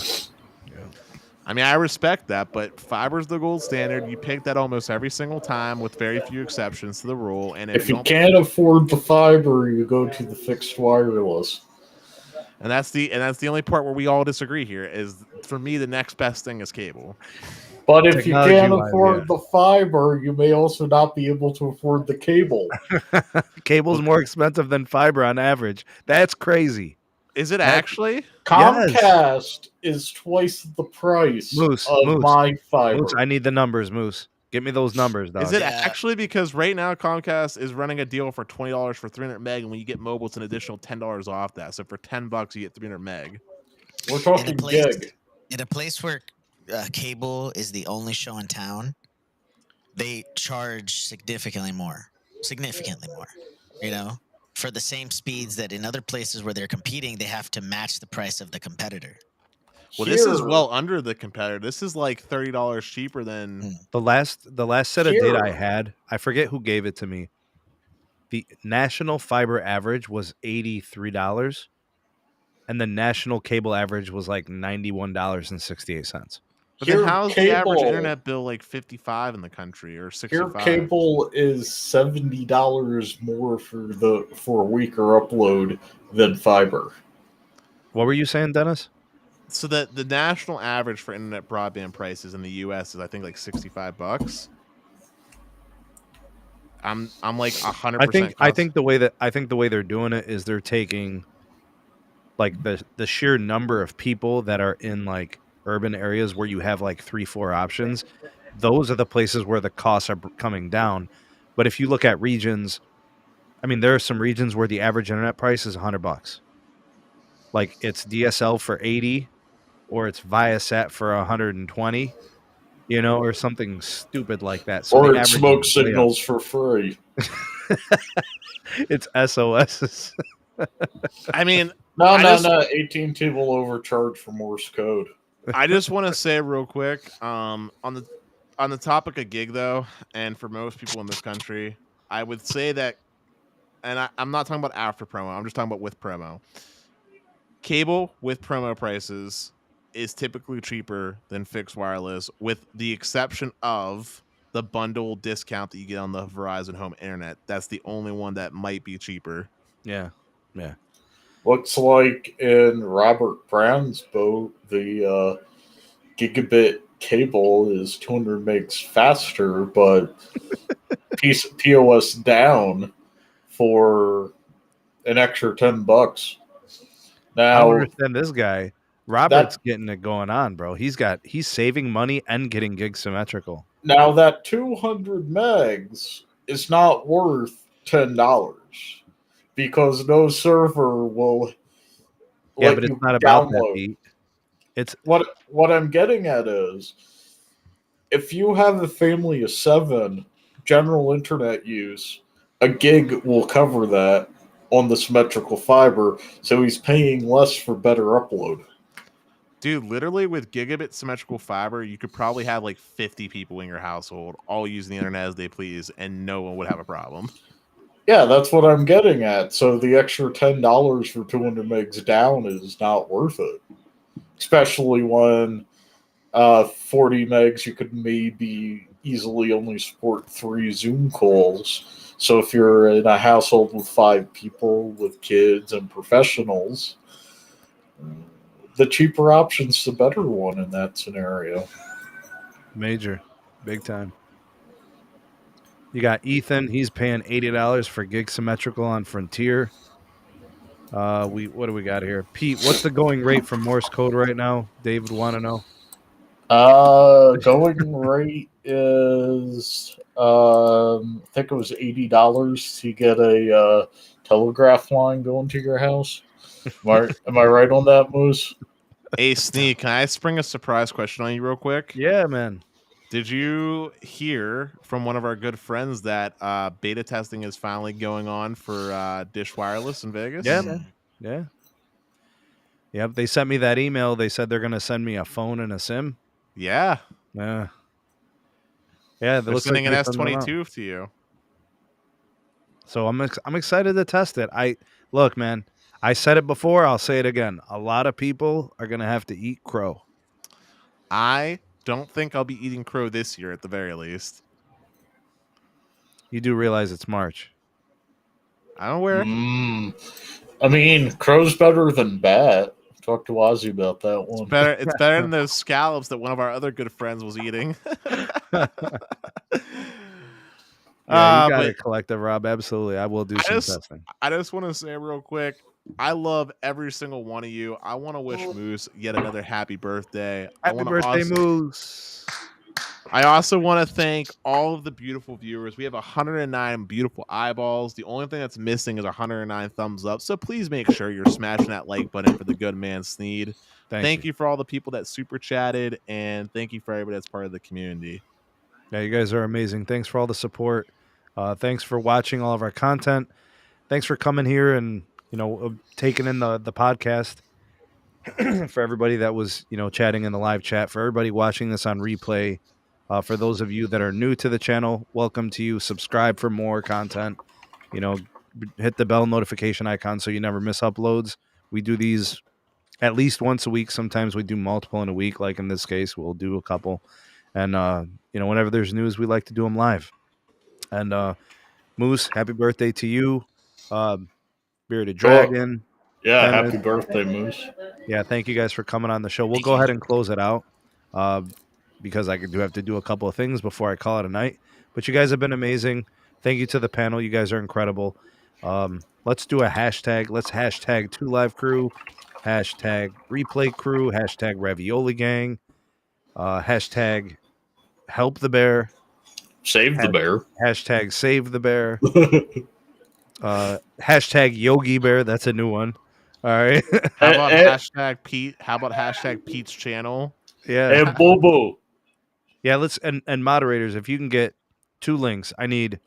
[SPEAKER 2] I mean, I respect that, but fiber is the gold standard. You pick that almost every single time, with very few exceptions to the rule. And
[SPEAKER 4] if you can't afford the fiber, you go to the fixed wireless.
[SPEAKER 2] And that's the only part where we all disagree here. Is, for me, the next best thing is cable.
[SPEAKER 4] But if you can't afford the fiber, you may also not be able to afford the cable.
[SPEAKER 1] Cable's more expensive than fiber on average. That's crazy.
[SPEAKER 2] Is it actually?
[SPEAKER 4] Comcast is twice the price of my fiber.
[SPEAKER 1] Moose, I need the numbers, Moose. Give me those numbers, dog.
[SPEAKER 2] Is it actually? Because right now Comcast is running a deal for $20 for 300 meg, and when you get mobile, it's an additional $10 off that. So for $10, you get 300 meg.
[SPEAKER 4] We're talking gig.
[SPEAKER 5] In a place where cable is the only show in town, they charge significantly more. For the same speeds that in other places where they're competing, they have to match the price of the competitor.
[SPEAKER 2] Well, this is well under the competitor. This is like $30 cheaper than
[SPEAKER 1] the last set of data I had. I forget who gave it to me. The national fiber average was $83, and the national cable average was like $91.68.
[SPEAKER 2] But then how's the average internet bill like $55 in the country, or $65?
[SPEAKER 4] Here, cable is $70 more for a weaker upload than fiber.
[SPEAKER 1] What were you saying, Dennis?
[SPEAKER 2] So the national average for internet broadband prices in the U.S. is, I think, like $65. I'm like 100%.
[SPEAKER 1] I think the way they're doing it is they're taking like the sheer number of people that are in like urban areas where you have like 3-4 options. Those are the places where the costs are coming down. But if you look at regions, I mean, there are some regions where the average internet price is $100. Like, it's DSL for $80, or it's Viasat for $120, or something stupid like that. So
[SPEAKER 4] or it's smoke signals for free.
[SPEAKER 1] It's SOSs.
[SPEAKER 2] I mean,
[SPEAKER 4] no. AT&T will overcharge for Morse code.
[SPEAKER 2] I just want to say real quick, on the topic of gig though, and for most people in this country, I would say that, and I'm not talking about after promo, I'm just talking about with promo. Cable with promo prices is typically cheaper than fixed wireless, with the exception of the bundle discount that you get on the Verizon Home Internet. That's the only one that might be cheaper.
[SPEAKER 1] Yeah. Yeah.
[SPEAKER 4] Looks like in Robert Brown's boat, the gigabit cable is 200 megs faster, but POS down for an extra $10.
[SPEAKER 1] I
[SPEAKER 4] Now
[SPEAKER 1] don't understand this guy. Robert's getting it going on, bro. He's saving money and getting gig symmetrical.
[SPEAKER 4] Now that 200 megs is not worth $10 because no server will.
[SPEAKER 1] Yeah, but it's not about that, Pete. It's
[SPEAKER 4] what I'm getting at is if you have a family of 7, general internet use, a gig will cover that on the symmetrical fiber, so he's paying less for better upload.
[SPEAKER 2] Dude, literally with gigabit symmetrical fiber, you could probably have like 50 people in your household all using the internet as they please, and no one would have a problem.
[SPEAKER 4] Yeah, that's what I'm getting at. So the extra $10 for 200 megs down is not worth it. Especially when 40 megs, you could maybe easily only support 3 Zoom calls. So if you're in a household with 5 people, with kids and professionals, the cheaper option's the better one in that scenario.
[SPEAKER 1] Major. Big time. You got Ethan. He's paying $80 for gig symmetrical on Frontier. What do we got here? Pete, what's the going rate for Morse code right now? David want to know.
[SPEAKER 4] Going rate is I think it was $80 to get a telegraph line going to your house. Am I right on that, Moose?
[SPEAKER 2] Hey, Sneak, can I spring a surprise question on you real quick?
[SPEAKER 1] Yeah, man.
[SPEAKER 2] Did you hear from one of our good friends that beta testing is finally going on for Dish Wireless in Vegas?
[SPEAKER 1] Yeah, man. Yeah. Yep, they sent me that email. They said they're going to send me a phone and a SIM.
[SPEAKER 2] Yeah.
[SPEAKER 1] Yeah. Yeah,
[SPEAKER 2] they're sending an S22 to you.
[SPEAKER 1] So I'm excited to test it. Look, man, I said it before, I'll say it again. A lot of people are going to have to eat crow.
[SPEAKER 2] I don't think I'll be eating crow this year at the very least.
[SPEAKER 1] You do realize it's March.
[SPEAKER 2] I don't wear.
[SPEAKER 4] I mean, crow's better than bat. Talk to Ozzy about that one.
[SPEAKER 2] It's better than those scallops that one of our other good friends was eating.
[SPEAKER 1] Yeah, you got it, Collective Rob. Absolutely. I will do some testing.
[SPEAKER 2] I just want to say real quick, I love every single one of you. I want to wish Moose yet another happy birthday.
[SPEAKER 1] Happy birthday, Moose.
[SPEAKER 2] I also want to thank all of the beautiful viewers. We have 109 beautiful eyeballs. The only thing that's missing is 109 thumbs up. So please make sure you're smashing that like button for the good man Sneed. Thank you for all the people that super chatted, and thank you for everybody that's part of the community.
[SPEAKER 1] Yeah, you guys are amazing. Thanks for all the support. Thanks for watching all of our content. Thanks for coming here and taking in the podcast. For everybody that was chatting in the live chat, for everybody watching this on replay. For those of you that are new to the channel, welcome to you. Subscribe for more content. Hit the bell notification icon so you never miss uploads. We do these at least once a week. Sometimes we do multiple in a week. Like in this case, we'll do a couple. And, whenever there's news, we like to do them live. And Moose, happy birthday to you. Bearded Dragon.
[SPEAKER 4] Yeah, happy birthday, Moose.
[SPEAKER 1] Yeah, thank you guys for coming on the show. We'll go ahead and close it out. Because I do have to do a couple of things before I call it a night. But you guys have been amazing. Thank you to the panel. You guys are incredible. Let's do a hashtag. Let's hashtag 2LiveCrew, hashtag Replay Crew, hashtag Ravioli Gang, hashtag Help the Bear.
[SPEAKER 4] Save the bear.
[SPEAKER 1] Hashtag Save the Bear. Hashtag Yogi Bear. That's a new one. All right.
[SPEAKER 2] How about hashtag Pete? How about hashtag Pete's channel?
[SPEAKER 1] Yeah.
[SPEAKER 4] And Bobo.
[SPEAKER 1] Yeah, let's and moderators, if you can get 2 links. I need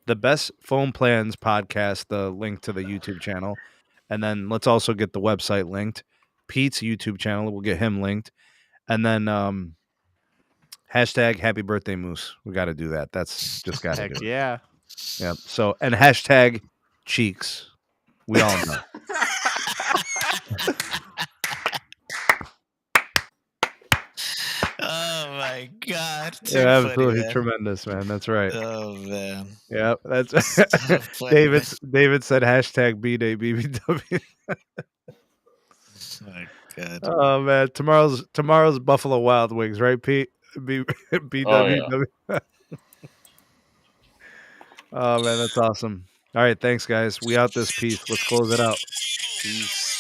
[SPEAKER 1] the Best Phone Plans podcast, the link to the YouTube channel, and then let's also get the website linked. Pete's YouTube channel, we'll get him linked, and then hashtag Happy Birthday Moose. We got to do that. That's just got to do it.
[SPEAKER 2] Yeah.
[SPEAKER 1] Yeah. So and hashtag Cheeks. We all know.
[SPEAKER 5] my god! Too
[SPEAKER 1] Yeah,
[SPEAKER 5] funny,
[SPEAKER 1] absolutely
[SPEAKER 5] man.
[SPEAKER 1] tremendous, man. That's right.
[SPEAKER 5] Oh man,
[SPEAKER 1] Yeah, that's
[SPEAKER 5] so funny, man.
[SPEAKER 1] David said hashtag B-Day BBW.
[SPEAKER 5] Oh my god.
[SPEAKER 1] Oh man, tomorrow's Buffalo Wild Wings, right, Pete? BWW. Oh man, that's awesome. All right, thanks guys. We out this piece. Let's close it out.
[SPEAKER 2] Peace.